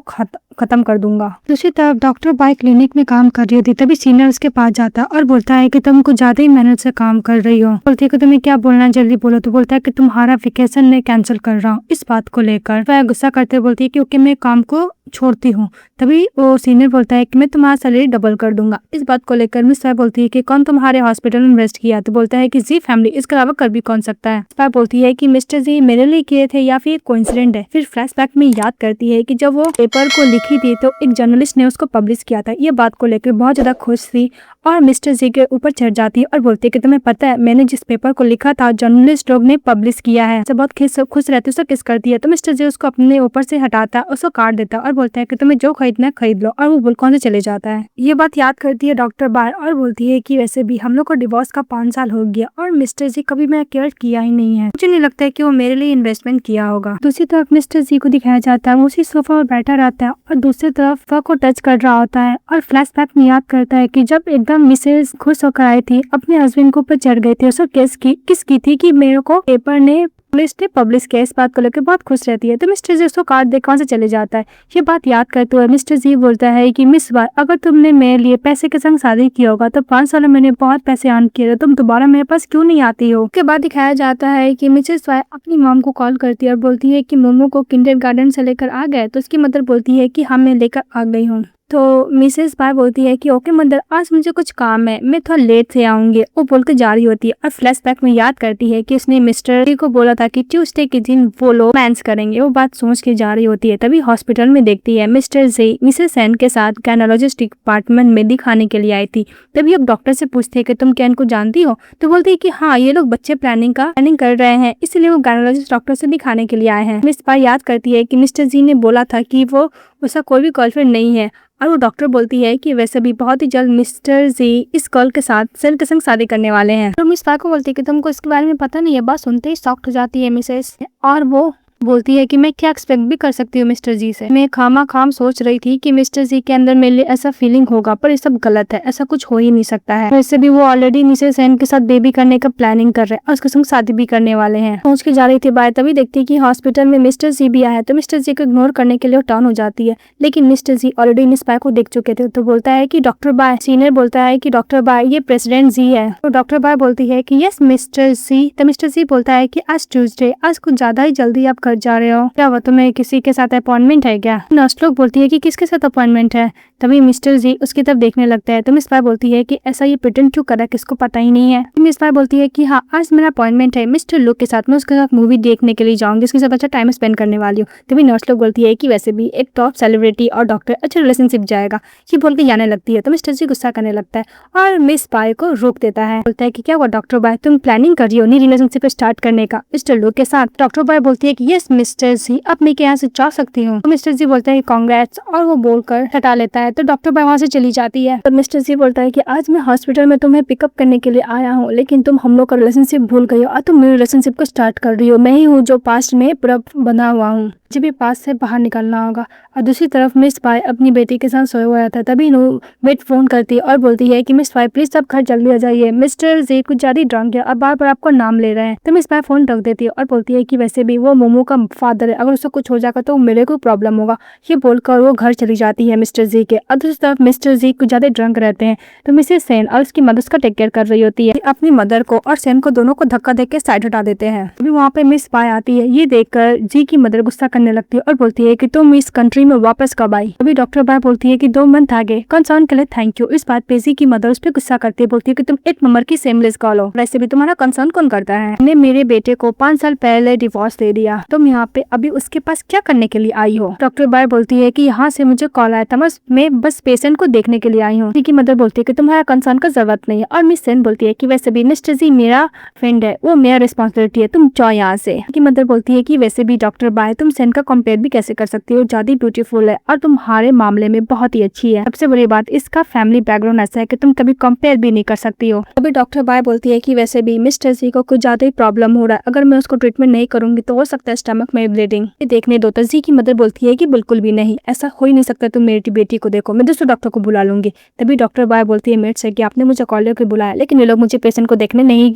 खत्म कर दूंगा। दूसरी तरफ डॉक्टर बाय क्लिनिक में काम कर रही होती, तभी सीनियर उसके पास जाता और बोलता है कि तुम कुछ ज्यादा ही मेहनत से काम कर रही हो। बोलती है कि तुम्हें क्या बोलना है, जल्दी बोलो। तो बोलता है कि तुम्हारा वेकेशन ने कैंसिल कर रहा हूँ। इस बात को लेकर वह गुस्सा करते बोलती है कि ओके मैं काम को छोड़ती हूँ। तभी वो सीनियर बोलता है कि मैं तुम्हारा सैलरी डबल कर दूंगा। इस बात को लेकर मिस बाय बोलती है कि कौन तुम्हारे हॉस्पिटल में इन्वेस्ट किया? तो बोलता है कि जी फैमिली, इसके अलावा कर भी कौन सकता है। मिस बाय बोलती है कि मिस्टर जी मेरे लिए किए थे या फिर कोइंसिडेंट है। फिर फ्लैशबैक में याद करती है कि जब वो पेपर को लिखी थी तो एक जर्नलिस्ट ने उसको पब्लिश किया था। ये बात को लेकर बहुत ज्यादा खुश थी और मिस्टर जी के ऊपर चढ़ जाती है और बोलती है कि तुम्हें पता है मैंने जिस पेपर को लिखा था जर्नलिस्ट लोग ने पब्लिश किया है। बहुत खुश रहती है, उसको किस करती है। तो मिस्टर जी उसको अपने ऊपर से हटाता है, उसको काट देता है और बोलता है कि तुम्हें जो खरीदना है खरीद लो, और वो बुलकॉन से चले जाता है। ये बात याद करती है डॉक्टर बाय और बोलती है कि वैसे भी हम लोग को डिवोर्स का 5 साल हो गया और मिस्टर जी कभी मैं केयर किया ही नहीं है, मुझे नहीं लगता है कि वो मेरे लिए इन्वेस्टमेंट किया होगा। दूसरी तरफ मिस्टर जी को दिखाया जाता है वो उसी सोफा पर बैठा रहता है और दूसरी तरफ वह को टच कर रहा होता है और फ्लैशबैक में याद करता है कि जब एकदम मिसेस खुश होकर आई थी, अपने हस्बैंड को ऊपर चढ़ गई थी, उसको किस की थी कि मेरे को पेपर ने पुलिस ने पब्लिश किया। इस बात को लेकर बहुत खुश रहती है। तो मिस्टर जी उसको कार्ड देकर वहां से चले जाता है। ये बात याद करते हुए मिस्टर जी बोलता है कि मिस बाय, अगर तुमने मेरे लिए पैसे के संग शादी किया होगा तो 5 साल में मैंने बहुत पैसे अर्न किए, तुम दोबारा मेरे पास क्यों नहीं आती हो? उसके बाद दिखाया जाता है कि मिसेस बाय अपनी मॉम को कॉल करती है और बोलती है कि मोमो को किंडरगार्टन से लेकर आ गए। तो उसकी मदर बोलती है कि हाँ मैं लेकर आ गई हूँ। तो मिसेस बाय बोलती है कि ओके मदर, आज मुझे कुछ काम है, मैं थोड़ा लेट से आऊंगी। वो बोल के जा रही होती है और फ्लैशबैक में याद करती है कि उसने मिस्टर जी को बोला था कि ट्यूसडे के दिन वो लोग डांस करेंगे। वो बात सोच के जा रही होती है, तभी हॉस्पिटल में देखती है मिस्टर जी मिसेस सेन के साथ गायनोलॉजिस्ट डिपार्टमेंट में दिखाने के लिए आई थी। तभी अब डॉक्टर से पूछते हैं कि तुम क्या इनको जानती हो? तो बोलती है कि हाँ, ये लोग बच्चे प्लानिंग कर रहे हैं, इसलिए वो गायनोलॉजिस्ट डॉक्टर से दिखाने के लिए आए हैं। मिस बाय याद करती है कि मिस्टर जी ने बोला था कि वो उसका कोई भी गर्लफ्रेंड नहीं है, और वो डॉक्टर बोलती है कि वैसे भी बहुत ही जल्द मिस्टर जी इस गर्ल के साथ सेन के संग शादी करने वाले हैं। तो मिस बाय को बोलती है कि तुमको इसके बारे में पता नहीं है। बात सुनते ही शॉक्ड हो जाती है मिसेस, और वो बोलती है कि मैं क्या एक्सपेक्ट भी कर सकती हूँ मिस्टर जी से। मैं खाम सोच रही थी कि मिस्टर जी के अंदर मेरे लिए ऐसा फीलिंग होगा, पर ये सब गलत है, ऐसा कुछ हो ही नहीं सकता है। वैसे भी वो ऑलरेडी मिसेस सेन के साथ बेबी करने का प्लानिंग कर रहे हैं और उसके संग शादी भी करने वाले हैं। सोच के जा रही थी बाय, तभी देखती है कि हॉस्पिटल में मिस्टर जी भी आया है। तो मिस्टर जी को इग्नोर करने के लिए वो टर्न हो जाती है, लेकिन मिस्टर जी ऑलरेडी मिस बाय को देख चुके थे। तो बोलता है कि डॉक्टर बाय, सीनियर बोलता है कि डॉक्टर बाय, ये प्रेसिडेंट जी है। तो डॉक्टर बाय बोलती है कि यस मिस्टर जी। तो मिस्टर जी बोलता है कि आज ट्यूसडे, आज कुछ ज्यादा ही जल्दी आप घर जा रहे हो क्या? वो तुम्हें किसी के साथ अपॉइंटमेंट है क्या? नर्स लोग बोलती है कि किसके साथ अपॉइंटमेंट है। तभी मिस्टर जी उसकी तरफ देखने लगता है। तो मिस बाय बोलती है कि ऐसा ये प्रिटेंड क्यों कर रहा है, किसको पता ही नहीं है। मिस बाय बोलती है कि हाँ, आज मेरा अपॉइंटमेंट है मिस्टर लुक के साथ, मैं उसके साथ मूवी देखने के लिए जाऊंगी, उसके साथ अच्छा टाइम स्पेंड करने वाली हूँ। तभी नर्स लोग बोलती है कि वैसे भी एक टॉप सेलिब्रिटी और डॉक्टर अच्छा रिलेशनशिप जाएगा, ये बोल के जाने लगती है। तो मिस्टर जी गुस्सा करने लगता है और मिस बाय को रोक देता है। बोलता है कि क्या हुआ डॉक्टर बाय, तुम प्लानिंग कर रही हो नहीं रिलेशनशिप स्टार्ट करने का मिस्टर लुक के साथ? डॉक्टर बाय बोलती है कि यस मिस्टर जी, अब मैं यहाँ से जा सकती हूँ। तो मिस्टर जी बोलते हैं कांग्रेट्स, और वो बोलकर हटा लेता है। तो डॉक्टर बाय वहाँ से चली जाती है। तो मिस्टर जी बोलता है कि आज मैं हॉस्पिटल में तुम्हें पिकअप करने के लिए आया हूँ, लेकिन तुम हम लोग का रिलेशनशिप भूल गई हो और तुम मेरे रिलेशनशिप को स्टार्ट कर रही हो। मैं ही हूँ जो पास्ट में पूरा बना हुआ हूँ, मुझे भी पास से बाहर निकलना होगा। और दूसरी तरफ मिस बाय अपनी बेटी के साथ सोया हुआ था। तभी वेट फोन करती है और बोलती है कि मिस बाय प्लीज सब घर जल्दी आ जाइए, मिस्टर जी कुछ ज्यादा ड्रंक है और बार बार आपको नाम ले रहे हैं। तो मिस बाय फोन रख देती है और बोलती है कि वैसे भी वो मोमो का फादर है, अगर उसको कुछ हो जाएगा तो मेरे को प्रॉब्लम होगा। ये बोलकर वो घर चली जाती है मिस्टर जी के। और दूसरी तरफ मिस्टर जी कुछ ज्यादा ड्रंक रहते हैं। तो मिसेस सेन और उसकी मदर उसका टेक केयर कर रही होती है। अपनी मदर को और सेन को दोनों को धक्का देके साइड हटा देते हैं। अभी वहाँ पे मिस बाय आती है। ये देखकर जी की मदर गुस्सा करने लगती है और बोलती है कि तुम इस कंट्री में वापस कब आई? अभी डॉक्टर बाय बोलती है कि 2 मंथ आगे, कंसर्न के लिए थैंक यू। इस बात पे जी की मदर उस पर गुस्सा करती है, बोलती है कि तुम 8 नंबर की सेमलेस गर्ल हो, वैसे भी तुम्हारा कंसर्न कौन करता है? ने मेरे बेटे को 5 साल पहले डिवोर्स दे दिया, तुम यहाँ पे अभी उसके पास क्या करने के लिए आई हो? डॉक्टर बाय बोलती है कि यहाँ से मुझे कॉल आया था, मैं बस पेशेंट को देखने के लिए आई हूँ। जी की मदर बोलती है कि तुम्हारा कंसर्न का जरूरत नहीं है। और मिस सेन बोलती है कि वैसे भी मिस्टर जी मेरा फ्रेंड है, वो मेरा रिस्पॉन्सिबिलिटी है, तुम जाओ यहाँ से। की मदर बोलती है कि वैसे भी डॉक्टर बाय, तुम सेन का कंपेयर भी कैसे कर सकती हो, ज्यादा ब्यूटीफुल है और तुम्हारे मामले में बहुत ही अच्छी है। सबसे बड़ी बात, इसका फैमिली बैकग्राउंड ऐसा है कि तुम कभी कंपेयर भी नहीं कर सकती हो। अभी डॉक्टर बाय बोलती है कि वैसे भी मिस्टर जी को कुछ ज्यादा ही प्रॉब्लम हो रहा है, अगर मैं उसको ट्रीटमेंट नहीं करूंगी तो हो सकता है स्टमक में ब्लीडिंग। देखने दो। तो जी की मदर बोलती है कि बिल्कुल भी नहीं, ऐसा हो ही नहीं सकता, तुम मेरी बेटी को देखो, मैं दूसरे डॉक्टर को बुला लूंगी। तभी डॉक्टर बाय बोलती है मेड से कि आपने मुझे कॉल करके बुलाया, लेकिन ये लोग मुझे पेशेंट को देखने नहीं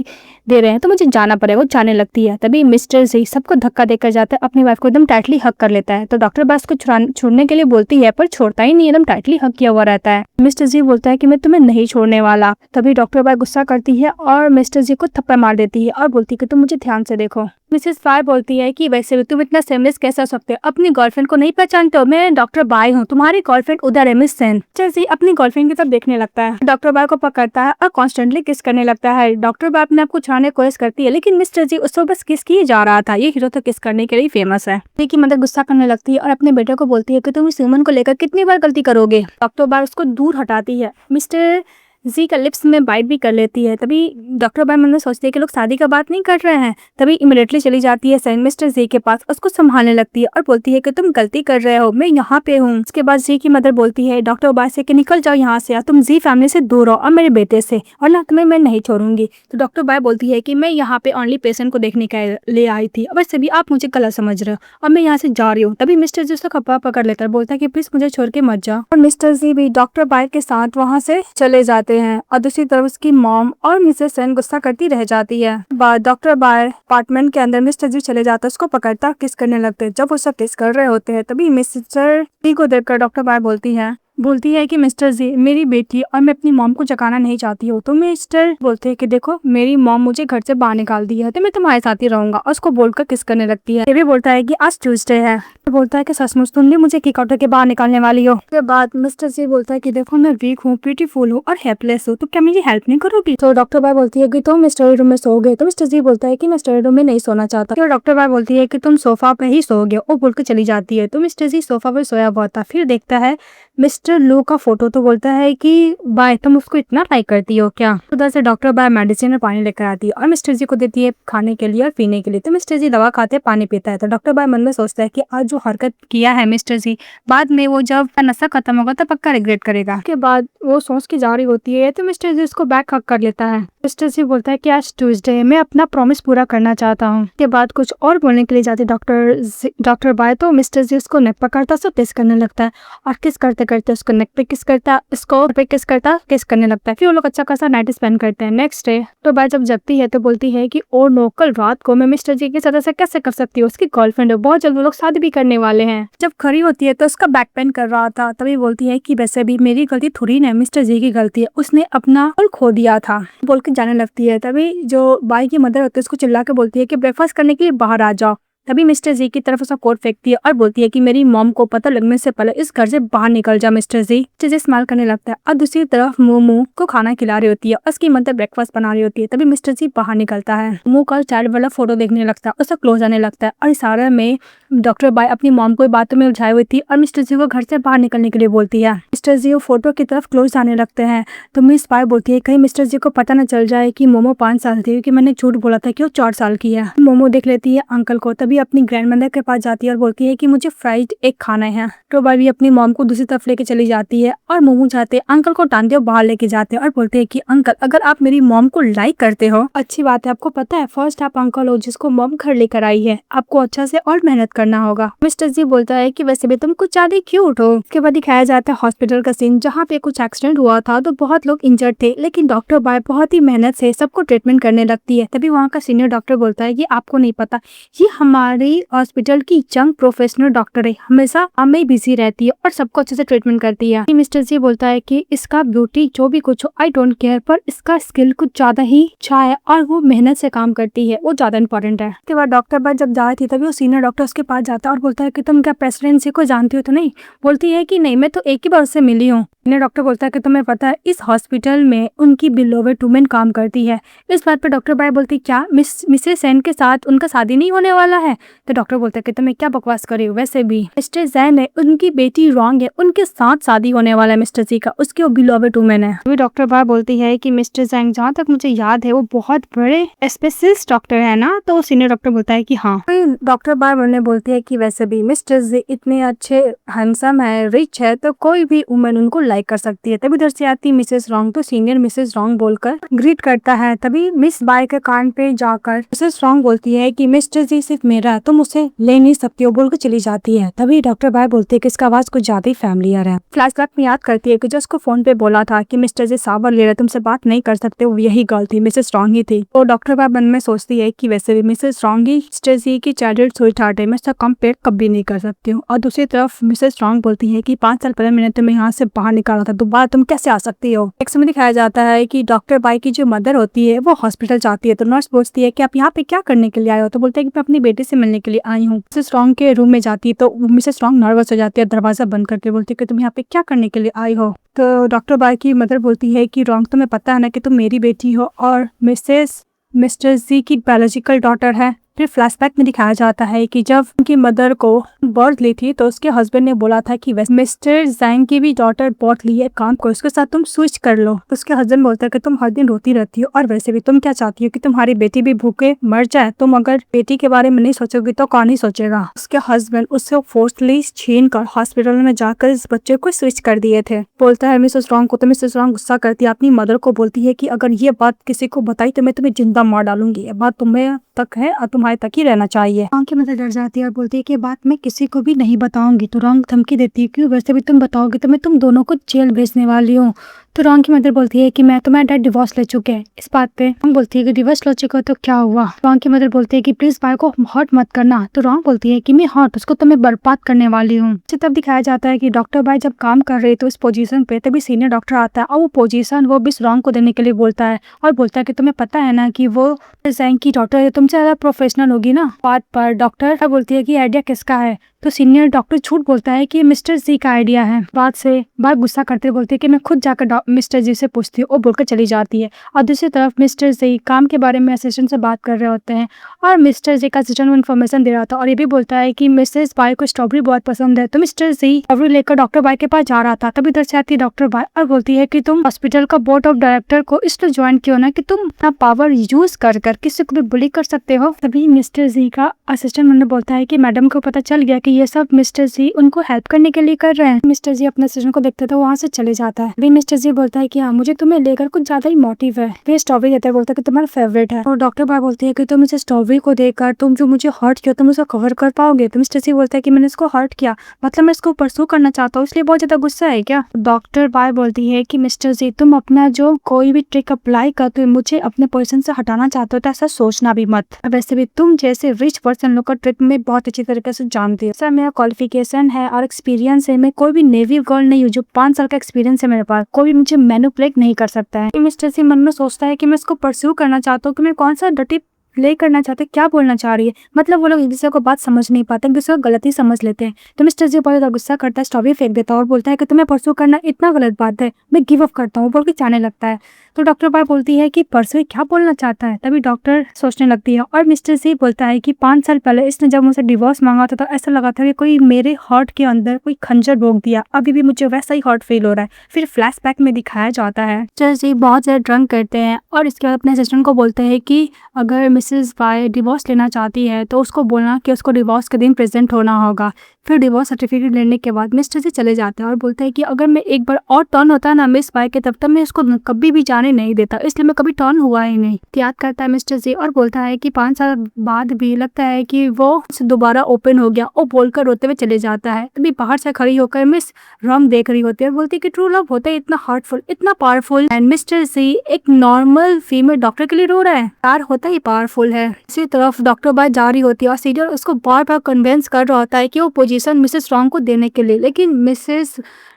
दे रहे हैं, तो मुझे जाना पड़ेगा। वो जाने लगती है। तभी मिस्टर जी सबको धक्का देकर जाता है, अपनी वाइफ को एकदम टाइटली हक कर लेता है। तो डॉक्टर बाय उसको छोड़ने के लिए बोलती है, पर छोड़ता ही नहीं, एकदम टाइटली हक किया हुआ रहता है। मिस्टर जी बोलता है कि मैं तुम्हें नहीं छोड़ने वाला। तभी डॉक्टर बाय गुस्सा करती है और मिस्टर जी को थप्पड़ मार देती है और बोलती है कि तुम मुझे ध्यान से देखो। मिसेस बाय बोलती है कि वैसे भी तुम इतना सेमलेस कैसे हो सकते हो, अपनी गर्लफ्रेंड को नहीं पहचानते हो? मैं डॉक्टर बाय हूँ, तुम्हारी गर्लफ्रेंड उधर है मिस सेन। जी अपनी गर्लफ्रेंड की तरफ देखने लगता है, डॉक्टर बाय को पकड़ता है और कॉन्स्टेंटली किस करने लगता है। डॉक्टर बाय अपने आप को छुड़ाने की कोशिश करती है, लेकिन मिस्टर जी उसको बस किस किए जा रहा था। ये हीरो तो किस करने के लिए फेमस है। की मदर गुस्सा करने लगती है और अपने बेटे को बोलती है कि तुम इस ह्यूमन को लेकर कितनी बार गलती करोगे। डॉक्टर बाय उसको दूर हटाती है। मिस्टर जी का लिप्स में बाइट भी कर लेती है। तभी डॉक्टर बाय मन में सोचती है कि लोग शादी का बात नहीं कर रहे हैं। तभी इमीडिएटली चली जाती है सेन मिस्टर जी के पास, उसको संभालने लगती है और बोलती है कि तुम गलती कर रहे हो, मैं यहाँ पे हूँ। उसके बाद जी की मदर बोलती है डॉक्टर बाय से कि निकल जाओ यहाँ से, तुम जी फैमिली से दूर हो और मेरे बेटे से, और ना तुम्हें मैं नहीं छोड़ूंगी। तो डॉक्टर बाय बोलती है कि मैं यहाँ पे ओनली पेशेंट को देखने के लिए आई थी, वैसे भी आप मुझे गलत समझ रहे हो और मैं यहाँ से जा रही हूँ। तभी मिस्टर जी उसका खप्पा पकड़ लेता है, बोलता है कि प्लीज मुझे छोड़ के मत जाओ। और मिस्टर जी भी डॉक्टर बाय के साथ वहाँ से चले जाते हैं और दूसरी तरफ उसकी मॉम और मिसेस सेन गुस्सा करती रह जाती है। बाद डॉक्टर बाय अपार्टमेंट के अंदर मिस्टर जी चले जाता है, उसको पकड़ता किस करने लगते हैं। जब वो सब किस कर रहे होते हैं तभी मिस्टर जी को देखकर डॉक्टर बाय बोलती है बोलती है कि मिस्टर जी, मेरी बेटी और मैं अपनी मॉम को जगाना नहीं चाहती हूँ। तो मिस्टर बोलते हैं कि देखो, मेरी मॉम मुझे घर से बाहर निकाल दी है तो मैं तुम्हारे साथ ही रहूंगा। और उसको बोलकर किस करने लगती है। ये भी बोलता है कि आज ट्यूसडे है। बोलता है कि सचमुच तुम भी मुझे किक आउट के बाहर निकालने वाली हो। उसके बाद मिस्टर जी बोलता है कि देखो, मैं वीक हूँ, ब्यूटीफुल हूँ और हेल्पलेस हूँ, तो क्या मेरी हेल्प नहीं करोगी। तो डॉक्टर बाय बोलती है कि तुम मिस्टर रूम में सोओगे। तो मिस्टर जी बोलता है कि मैं स्टडी रूम में नहीं सोना चाहता। तो डॉक्टर बाय बोलती है कि तुम सोफा पे ही सोओगे, और बोलकर चली जाती है। तो मिस्टर जी सोफा पर सोया हुआ था, फिर देखता है मिस्टर लू का फोटो। तो बोलता है कि बाय, तुम उसको इतना लाइक करती हो क्या। उधर से डॉक्टर बाय मेडिसिन और पानी लेकर आती है और मिस्टर जी को देती है खाने के लिए और पीने के लिए। तो मिस्टर जी दवा खाते पानी पीता है। तो डॉक्टर बाय मन में सोचता है कि आज जो हरकत किया है मिस्टर जी, बाद में वो जब नशा खत्म होगा तो पक्का रिग्रेट करेगा। उसके बाद वो सोच के जा रही होती है तो मिस्टर जी उसको बैक हक कर लेता है। मिस्टर जी बोलता है कि आज ट्यूसडे है, मैं अपना प्रॉमिस पूरा करना चाहता हूँ। के बाद कुछ और बोलने के लिए जाते डॉक्टर बाय, तो मिस्टर जी उसको नेक पकड़ता, उसको किस करने लगता है और किस करते करते उसको नेक पे किस करता, इसको पे किस करता, किस करने लगता है। फिर वो लोग अच्छा खासा नाइट स्पेंड करते हैं। नेक्स्ट डे तो बाय जब जगती है तो बोलती है कि ओ नो, कल रात को मैं मिस्टर जी के साथ ऐसा कैसे कर सकती हूँ, उसकी गर्लफ्रेंड है, बहुत जल्द वो लोग शादी भी करने वाले हैं। जब खड़ी होती है तो उसका बैक पेन कर रहा था, तभी बोलती है कि वैसे भी मेरी गलती थोड़ी ना, मिस्टर जी की गलती है, उसने अपना कल खो दिया था, बोल के जाने लगती है। तभी जो बाई की मदर होती है उसको चिल्ला के बोलती है कि ब्रेकफास्ट करने के लिए बाहर आ जाओ। तभी मिस्टर जी की तरफ उसका कोट फेंकती है और बोलती है कि मेरी मॉम को पता लगने से पहले इस घर से बाहर निकल जा मिस्टर जी स्माइल करने लगता है। और दूसरी तरफ मोमो को खाना खिला रही होती है, उसकी मदर ब्रेकफास्ट बना रही होती है। तभी मिस्टर जी बाहर निकलता है, मोमो का चाइल्ड वाला फोटो देखने लगता है, उसका क्लोज आने लगता है और इशारे में डॉक्टर बाय अपनी मॉम को बातों में उलझाई हुई थी और मिस्टर जी को घर से बाहर निकलने के लिए बोलती है। मिस्टर जी वो फोटो की तरफ क्लोज आने लगते हैं तो मिस बाय बोलती है कहीं मिस्टर जी को पता न चल जाए कि मोमो 5 साल थी, क्योंकि मैंने झूठ बोला था कि वो 4 साल की है। मोमो देख लेती है अंकल को, तभी अपनी ग्रैंडमदर के पास जाती है और बोलती है कि मुझे फ्राइड एग खाना है। तो बाय भी अपनी मॉम को दूसरी तरफ लेके चली जाती है और मोमो जाते अंकल को टानते और बाहर लेके जाते हैं और बोलते हैं कि अंकल, अगर आप मेरी मॉम को लाइक करते हो, अच्छी बात है, आपको पता है फर्स्ट आप अंकल हो जिसको मॉम घर लेकर आई है, आपको अच्छा से और मेहनत करना होगा। मिस्टर जी बोलता है कि वैसे भी तुम कुछ ज्यादा क्यूट हो। उसके बाद दिखाया जाता है हॉस्पिटल का सीन, जहाँ पे कुछ एक्सीडेंट हुआ था तो बहुत लोग इंजर्ड थे, लेकिन डॉक्टर बाय बहुत ही मेहनत से सबको ट्रीटमेंट करने लगती है। तभी वहाँ का सीनियर डॉक्टर बोलता है कि आपको नहीं पता, ये हमारी हॉस्पिटल की यंग प्रोफेशनल डॉक्टर है, हमेशा हमें बिजी रहती है और सबको अच्छे से ट्रीटमेंट करती है। मिस्टर जी बोलता है कि इसका ब्यूटी जो भी कुछ हो आई डोंट केयर, पर इसका स्किल कुछ ज्यादा ही अच्छा है और वो मेहनत से काम करती है, वो ज्यादा इंपॉर्टेंट है। उसके बाद डॉक्टर बाय जब जा रही थी तभी वो सीनियर डॉक्टर उसके पास जाता है और बोलता है कि तुम क्या प्रेसिडेंसी को जानती हो। तो नहीं, बोलती है कि नहीं, मैं तो एक ही बार उससे मिली हूँ। डॉक्टर बोलता है कि तुम्हें पता है इस हॉस्पिटल में उनकी बिलोवेड वुमेन काम करती है। इस बात पर डॉक्टर बाय बोलती क्या मिसेस सेन के साथ उनका शादी नहीं होने वाला है। तो डॉक्टर बोलता है कि तुम्हें क्या बकवास करे हो, वैसे भी मिस्टर जैन है, उनकी बेटी रॉन्ग है, उनके साथ शादी होने वाला है मिस्टर जी का, उसकी वो बिलोवेड वुमेन है। अभी डॉक्टर बाय बोलती है कि मिस्टर जैन, जहाँ तक मुझे याद है वो बहुत बड़े स्पेशलिस्ट डॉक्टर है ना। तो सीनियर डॉक्टर बोलता है कि हाँ। डॉक्टर बाय बोलती है कि वैसे भी मिस्टर जी इतने अच्छे हैंडसम है, रिच है, तो कोई भी वुमेन उनको लाइक कर सकती है। तभी उधर से आती मिसेस रॉन्ग, तो सीनियर मिसेस रॉन्ग बोलकर ग्रीट करता है। तभी मिस बाय के कान पे जाकर मिसेस रॉन्ग बोलती है कि मिस्टर जी सिर्फ मेरा, तुम उसे ले नहीं सकती हो, बोलकर चली जाती है। तभी डॉक्टर बाय बोलती है कि इसका आवाज कुछ ज्यादा ही फैमिलियर है। फ्लैशबैक में याद करती है कि जो उसको फोन पे बोला था कि मिस्टर जी सावर ले रहे, तुमसे बात नहीं कर सकते, वो यही गर्ल थी, मिसेस रॉन्ग ही थी। तो डॉक्टर बाय मन में सोचती है कि वैसे भी मिसेस रॉन्ग ही मिस्टर जी की चाइल्डहुड स्वीटहार्ट है, मैं इसका कंपेयर कभी नहीं कर सकती हूँ। और दूसरी तरफ मिसेस रॉन्ग बोलती है कि 5 साल पहले मैंने तुम्हें यहाँ से बाहर निकाला था, दोबारा तुम कैसे आ सकती हो। एक समय दिखाया जाता है कि डॉक्टर बाय की जो मदर होती है वो हॉस्पिटल जाती है, तो नर्स पूछती है कि आप यहाँ पे क्या करने के लिए आए हो। तो बोलते हैं कि मैं अपनी बेटी से मिलने के लिए आई हूँ। मिसेस रॉन्ग के रूम में जाती है तो मिसेस रॉन्ग नर्वस हो जाती है, दरवाजा बंद करके बोलती है कि तुम यहाँ पे क्या करने के लिए आई हो। तो डॉक्टर बाय की मदर बोलती है कि रॉन्ग, तुम्हें पता है ना कि तुम मेरी बेटी हो और मिस्टर जी की बायोलॉजिकल डॉटर है। फिर फ्लैशबैक में दिखाया जाता है कि जब उनकी मदर को बर्थ ली थी तो उसके हस्बैंड ने बोला था कि मिस्टर जैंग की भी डॉटर बर्थ ली है, काम को उसके साथ तुम स्विच कर लो। तो उसके हस्बैंड बोलता है कि तुम हर दिन रोती रहती हो और वैसे भी तुम क्या चाहती हो कि तुम्हारी बेटी भी भूखे मर जाए, तुम अगर बेटी के बारे में नहीं सोचोगी तो कौन ही सोचेगा। उसके हस्बैंड उससे फोर्सली छीन कर हॉस्पिटल में जाकर इस बच्चे को स्विच कर दिए थे। बोलता है मिसेस रॉन्ग को, तो मिसेस रॉन्ग गुस्सा करती है, अपनी मदर को बोलती है कि अगर ये बात किसी को बताई तो मैं तुम्हें जिंदा मार डालूंगी, ये बात तुम्हें तक है और तुम्हारे तक ही रहना चाहिए। रॉन्ग की मदर डर जाती है और बोलती है कि बात मैं किसी को भी नहीं बताऊंगी। तो रॉन्ग धमकी देती है कि वैसे भी तुम बताओगे तो मैं तुम दोनों को जेल भेजने वाली हूँ। तो रॉन्ग की मदर बोलती है कि मैं तुम्हारा डैड डिवोर्स ले चुके हैं। इस बात पे रॉन्ग बोलती है कि डिवोर्स ले चुके हो तो क्या हुआ। रॉन्ग की मदर बोलती है कि प्लीज बाय को हर्ट मत करना। तो रॉन्ग बोलती है कि मैं हर्ट उसको तो मैं बर्बाद करने वाली हूँ। तब दिखाया जाता है कि डॉक्टर बाय जब काम कर रहे तो इस पोजीशन पे तभी सीनियर डॉक्टर आता है और वो पोजीशन वो बिस रॉन्ग को देने के लिए बोलता है और बोलता है कि तुम्हें पता है ना कि वो जैंग की डॉक्टर है, तुमसे ज्यादा प्रोफेशनल होगी ना। बात पर डॉक्टर बोलती है कि आइडिया किसका है। तो सीनियर डॉक्टर झूठ बोलता है कि मिस्टर जी का आइडिया है। बात से बात गुस्सा करते बोलती है कि मैं खुद जाकर मिस्टर जी से पूछती हूँ और बोलकर चली जाती है। और दूसरी तरफ मिस्टर जी काम के बारे में असिस्टेंट से बात कर रहे होते हैं और मिस्टर जी का असिस्टेंट को इन्फॉर्मेशन दे रहा था और ये भी बोलता है कि मिसेस बाय को स्ट्रॉबेरी बहुत पसंद है। तो मिस्टर जी स्ट्रॉबेरी लेकर डॉक्टर बाय के पास जा रहा था। तभी इधर से आती डॉक्टर बाय और बोलती है कि तुम हॉस्पिटल का बोर्ड ऑफ डायरेक्टर को इसलिए ज्वाइन किया ना कि तुम अपना पावर यूज कर किसी को भी बुली कर सकते हो। तभी मिस्टर जी का असिस्टेंट मैंने बोलता है कि मैडम को पता चल गया कि ये सब मिस्टर जी उनको हेल्प करने के लिए कर रहे हैं। मिस्टर जी अपने असिस्टेंट को देखते तो वहाँ से चले जाता है। अभी मिस्टर जी बोलता है कि हाँ मुझे तुम्हें लेकर कुछ ज्यादा ही मोटिव है। वे स्ट्रॉबेरी देता है, बोलता है कि तुम्हारा फेवरेट है। और डॉक्टर बाय बोलती है कि तुम इसे स्ट्रॉबेरी को देकर तुम जो मुझे हर्ट किया तुम उसे कवर कर पाओगे। तो मिस्टर जी बोलता है कि मैंने इसको हर्ट किया मतलब मैं इसको परसू करना चाहता हूँ इसलिए बहुत ज्यादा गुस्सा है क्या। डॉक्टर बाय बोलती है कि मिस्टर जी तुम अपना जो कोई भी ट्रिक अप्लाई करते हो मुझे अपने पर्सन से हटाना चाहते हो तो ऐसा सोचना भी मत। वैसे भी तुम जैसे रिच पर्सन लोग का ट्रिक में बहुत अच्छी तरीके से जानती है। सर मेरा क्वालिफिकेशन है और एक्सपीरियंस है, मैं कोई भी नेवी गर्ल नहीं हूँ जो 5 साल का एक्सपीरियंस है मेरे पास, कोई भी मुझे मैनिपुलेट नहीं कर सकता है। मिस्टर सी मन में सोचता है कि मैं इसको परस्यू करना चाहता हूँ कि मैं कौन सा डटी प्ले करना चाहते क्या बोलना चाह रही है। मतलब वो लोग एक दूसरे को बात समझ नहीं पाते, एक दूसरे को गलती समझ लेते हैं। तो मिस्टर जी बहुत ज्यादा गुस्सा करता है, स्ट्रॉबेरी फेंक देता है और बोलता है कि तुम्हें परसू करना इतना गलत बात है, मैं गिव अप करता हूँ बोल के जाने लगता है। तो डॉक्टर बाय बोलती है कि परसू क्या बोलना चाहता है। तभी डॉक्टर सोचने लगती है और मिस्टर जी बोलता है कि 5 साल पहले इसने जब मुझसे डिवोर्स मांगा था तो ऐसा लगा था कि कोई मेरे हार्ट के अंदर कोई खंजर रोक दिया, अभी भी मुझे वैसा ही हार्ट फील हो रहा है। फिर फ्लैशबैक में दिखाया जाता है मिस्टर जी बहुत ज्यादा ड्रंक करते हैं और इसके बाद अपने असिस्टेंट को बोलते हैं कि अगर मिसेस बाय डिवोर्स लेना चाहती है तो उसको बोलना कि उसको डिवोर्स के दिन प्रेजेंट होना होगा। फिर डिवोर्स सर्टिफिकेट लेने के बाद मिस्टर जी चले जाते हैं और बोलते हैं कि अगर मैं एक बार और टर्न होता है ना मिस बाय के तब मैं उसको कभी भी जाने नहीं देता, इसलिए मैं कभी टर्न हुआ ही नहीं। याद करता है मिस्टर जी और बोलता है कि 5 साल बाद भी लगता है कि वो दोबारा ओपन हो गया और बोलकर रोते हुए चले जाता है। तभी बाहर से खड़ी होकर मिस रॉन्ग देख रही होती है और बोलती है कि ट्रू लव होता है इतना हार्टफुल इतना पावरफुल एंड मिस्टर जी एक नॉर्मल फीमेल डॉक्टर के लिए रो रहा है, प्यार होता ही पावरफुल है। इसी तरफ डॉक्टर बाय जा रही होती है और सीनियर उसको बार बार कन्विंस कर रहा होता है कि वो पोजीशन मिसेस रॉन्ग को देने के लिए, लेकिन मिसेस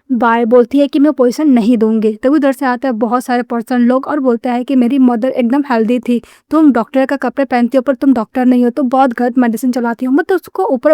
बाय बोलती है कि मैं पोजीशन नहीं दूंगी। तभी उधर से आता है बहुत सारे पर्सन लोग और बोलता है कि मेरी मदर एकदम हेल्दी थी, तुम डॉक्टर का कपड़े पहनती हो पर तुम डॉक्टर नहीं हो, तो बहुत गलत मेडिसिन चलाती हो। मतलब उसको ऊपर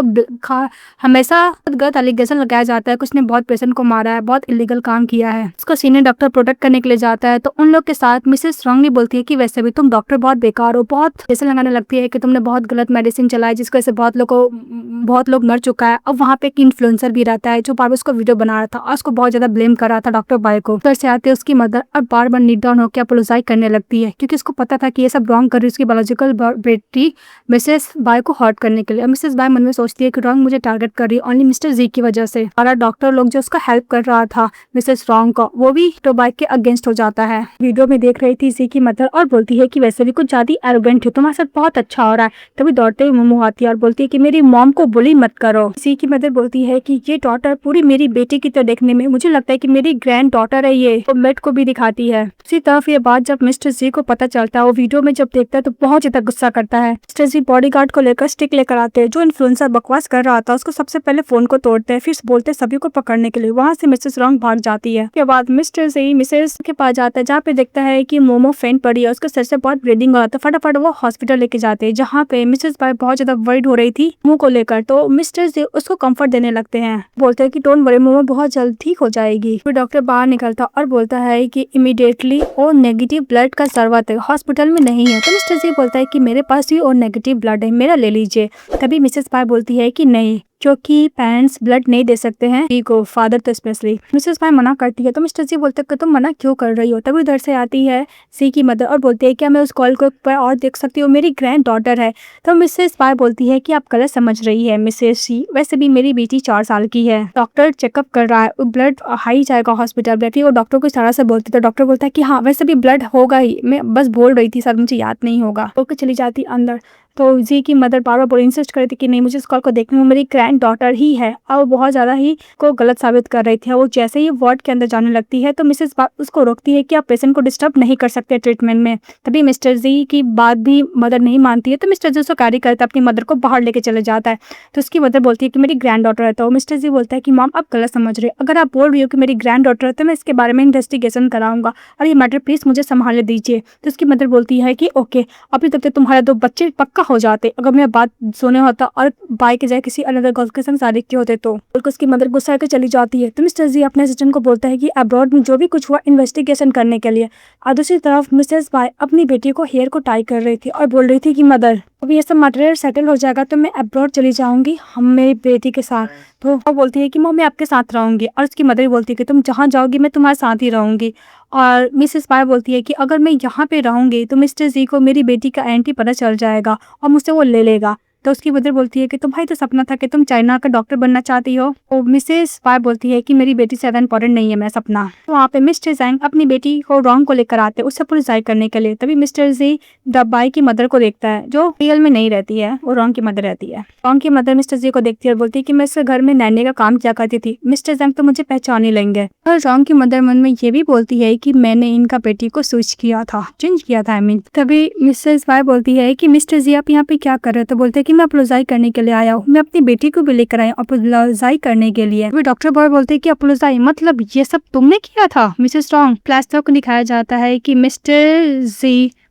हमेशा गलत एलिगेशन लगाया जाता है कि उसने बहुत पेशेंट को मारा है, बहुत इलीगल काम किया है। उसको सीनियर डॉक्टर प्रोटेक्ट करने के लिए जाता है तो उन लोग के साथ मिसेस रॉन्ग भी बोलती है कि वैसे भी तुम डॉक्टर बहुत बेकार हो, बहुत पेशेंट लगाने लगती है कि तुमने बहुत गलत मेडिसिन चलाई जिसकी वजह से बहुत लोग मर चुका है। अब वहाँ पे एक इन्फ्लुएंसर भी रहता है जो बार बार उसको वीडियो बना रहा था और उसको बहुत ज्यादा ब्लेम कर रहा था डॉक्टर बाय को। उधर से आते उसकी मदर और बार बार नीड डाउन होकर अपोलोजाइज करने लगती है क्योंकि उसको पता था कि ये सब रॉन्ग कर रही है उसकी बायोलॉजिकल बेटी मिसेस बाय को हर्ट करने के लिए। मिसेस बाय मन में सोचती है कि रॉन्ग मुझे टारगेट कर रही है ओनली मिस्टर जी की वजह से। सारा डॉक्टर लोग जो उसका हेल्प कर रहा था मिसेस रॉन्ग को वो भी डॉक्टर बाय के अगेंस्ट हो जाता है। वीडियो में देख रही थी जी की मदर और बोलती है कि वैसे भी कुछ ज्यादा एरोगेंट है, तुम्हारे साथ बहुत अच्छा हो रहा है। तभी दौड़ते हुए मोमो आती है और बोलती है कि मेरी मॉम को बुली मत करो। जी की मदर बोलती है कि ये डॉटर पूरी मेरी बेटी की तरह देखने में, मुझे लगता है कि मेरी ग्रैंड डॉटर है ये, तो मेट को भी दिखाती है। उसी तरफ ये बात जब मिस्टर जी को पता चलता है वो वीडियो में जब देखता है तो बहुत ज्यादा गुस्सा करता है। मिस्टर जी बॉडीगार्ड को लेकर स्टिक लेकर आते हैं, जो इन्फ्लुएंसर बकवास कर रहा था उसको सबसे पहले फोन को तोड़ते हैं, फिर बोलते हैं सभी को पकड़ने के लिए। वहां से मिसेस रॉन्ग भाग जाती है। उसके बाद मिस्टर जी मिसेस के पास जाता है जहाँ पे देखता है कि मोमो फेंट पड़ी है, उसके सर से बहुत ब्लीडिंग हो रहा था। फटाफट वो हॉस्पिटल लेके जाते हैं जहाँ पे मिसेस बाय बहुत ज्यादा वरीड हो रही थी मोमो को लेकर। तो मिस्टर जी उसको कंफर्ट देने लगते हैं, बोलते हैं कि डोंट वरी मोमो बहुत जल्द ठीक हो जाएगी। फिर डॉक्टर बाहर निकलता और बोलता है कि इमीडिएटली ओ नेगेटिव ब्लड का जरूरत है, हॉस्पिटल में नहीं है। तो मिस्टर जी बोलता है कि मेरे पास भी ओ नेगेटिव ब्लड है, मेरा ले लीजिए। तभी मिसेस बाय बोलती है कि नहीं, क्योंकि पेरेंट्स ब्लड नहीं दे सकते हैं बी को, फादर तो स्पेशली। मिसेस बाय मना करती है तो मिस्टर जी बोलते हैं कि तुम मना क्यों कर रही हो। तभी उधर से आती है सी की मदर और बोलती है क्या मैं उस कॉल को और देख सकती हूँ, मेरी ग्रैंड डॉटर है। तो मिसेस बाय बोलती है कि आप गलत समझ रही है मिसेस सी, वैसे भी मेरी बेटी 4 साल की है। डॉक्टर चेकअप कर रहा है, ब्लड हाई जाएगा हॉस्पिटल में। फिर वो डॉक्टर को इशारा से बोलती है तो डॉक्टर बोलता है कि हाँ वैसे भी ब्लड होगा ही, मैं बस बोल रही थी सर मुझे याद नहीं होगा। ओके चली जाती अंदर। तो जी की मदर बार बार इंसिस्ट कर रही थी कि नहीं, मुझे इस कॉल को देखने में मेरी ग्रैंड डॉटर ही है, और वो बहुत ज़्यादा ही को गलत साबित कर रही थी। वो जैसे ही वार्ड के अंदर जाने लगती है तो मिसेस उसको रोकती है कि आप पेशेंट को डिस्टर्ब नहीं कर सकते ट्रीटमेंट में। तभी मिस्टर जी की बात भी मदर नहीं मानती है, तो मिस्टर जी उसको कैरी करता है, अपनी मदर को बाहर लेके चले जाता है। तो उसकी मदर बोलती है कि मेरी ग्रैंड डॉटर है। तो मिस्टर जी बोलता है कि मॉम आप गलत समझ रहे हो, अगर आप बोल रही हो कि मेरी ग्रैंड डॉटर है तो मैं इसके बारे में इन्वेस्टिगेशन कराऊंगा और ये मैटर प्लीज मुझे संभालने दीजिए। तो उसकी मदर बोलती है कि ओके, अभी तक तो तुम्हारे 2 बच्चे पक्का हो जाते अगर मैं बात सुने होता और बाई के जाए किसी अनदर गर्ल के संग शादी किए होते तो। उसकी मदर गुस्सा करके चली जाती है। तो मिस्टर जी अपने असिस्टेंट को बोलता है कि अब्रॉड में जो भी कुछ हुआ इन्वेस्टिगेशन करने के लिए। और दूसरी तरफ मिसेस बाई अपनी बेटी को हेयर को टाई कर रही थी और बोल रही थी कि मदर अभी ये सब मटेरियल सेटल हो जाएगा तो मैं अब्रॉड चली जाऊंगी हम मेरी बेटी के साथ। तो वो बोलती है कि मम्मी मैं आपके साथ रहूंगी, और उसकी मदर बोलती है कि तुम जहाँ जाओगी मैं तुम्हारे साथ ही रहूंगी। और मिसेस बाय बोलती है कि अगर मैं यहाँ पे रहूंगी तो मिस्टर जी को मेरी बेटी का एंटी पता चल जाएगा और मुझसे वो ले लेगा। तो उसकी मदर बोलती है कि तुम्हारी तो सपना था कि तुम चाइना का डॉक्टर बनना चाहती हो। तो मिसेस बाय बोलती है कि मेरी बेटी से ज़्यादा इंपॉर्टेंट नहीं है मेरा सपना। तो वहाँ पे मिस्टर जैंग अपनी बेटी को रॉन्ग को लेकर आते हैं उससे पुलिसाइड करने के लिए। तभी मिस्टर जी बाई की मदर को देखता है, जो रियल में नहीं रहती है, वो रॉन्ग की मदर रहती है। रॉन्ग की मदर मिस्टर जी को देखती है और बोलती है कि मैं इसके घर में नैने का काम किया करती थी, मिस्टर जैंग तो मुझे पहचान ही लेंगे। और रॉन्ग की मदर मन में ये भी बोलती है कि मैंने इनका बेटी को स्विच किया था, चेंज किया था। तभी मिसेस बाय बोलती है कि मिस्टर जी आप यहाँ पे क्या कर रहे हो। तो बोलते हैं कि मैं अपोलोजाई करने के लिए आया हूँ, मैं अपनी बेटी को भी लेकर आया अपोलोजाई करने के लिए। डॉक्टर बॉय बोलते हैं कि अपोलोजाई मतलब ये सब तुमने किया था। मिसेस रॉन्ग फ्लैशबैक को दिखाया जाता है कि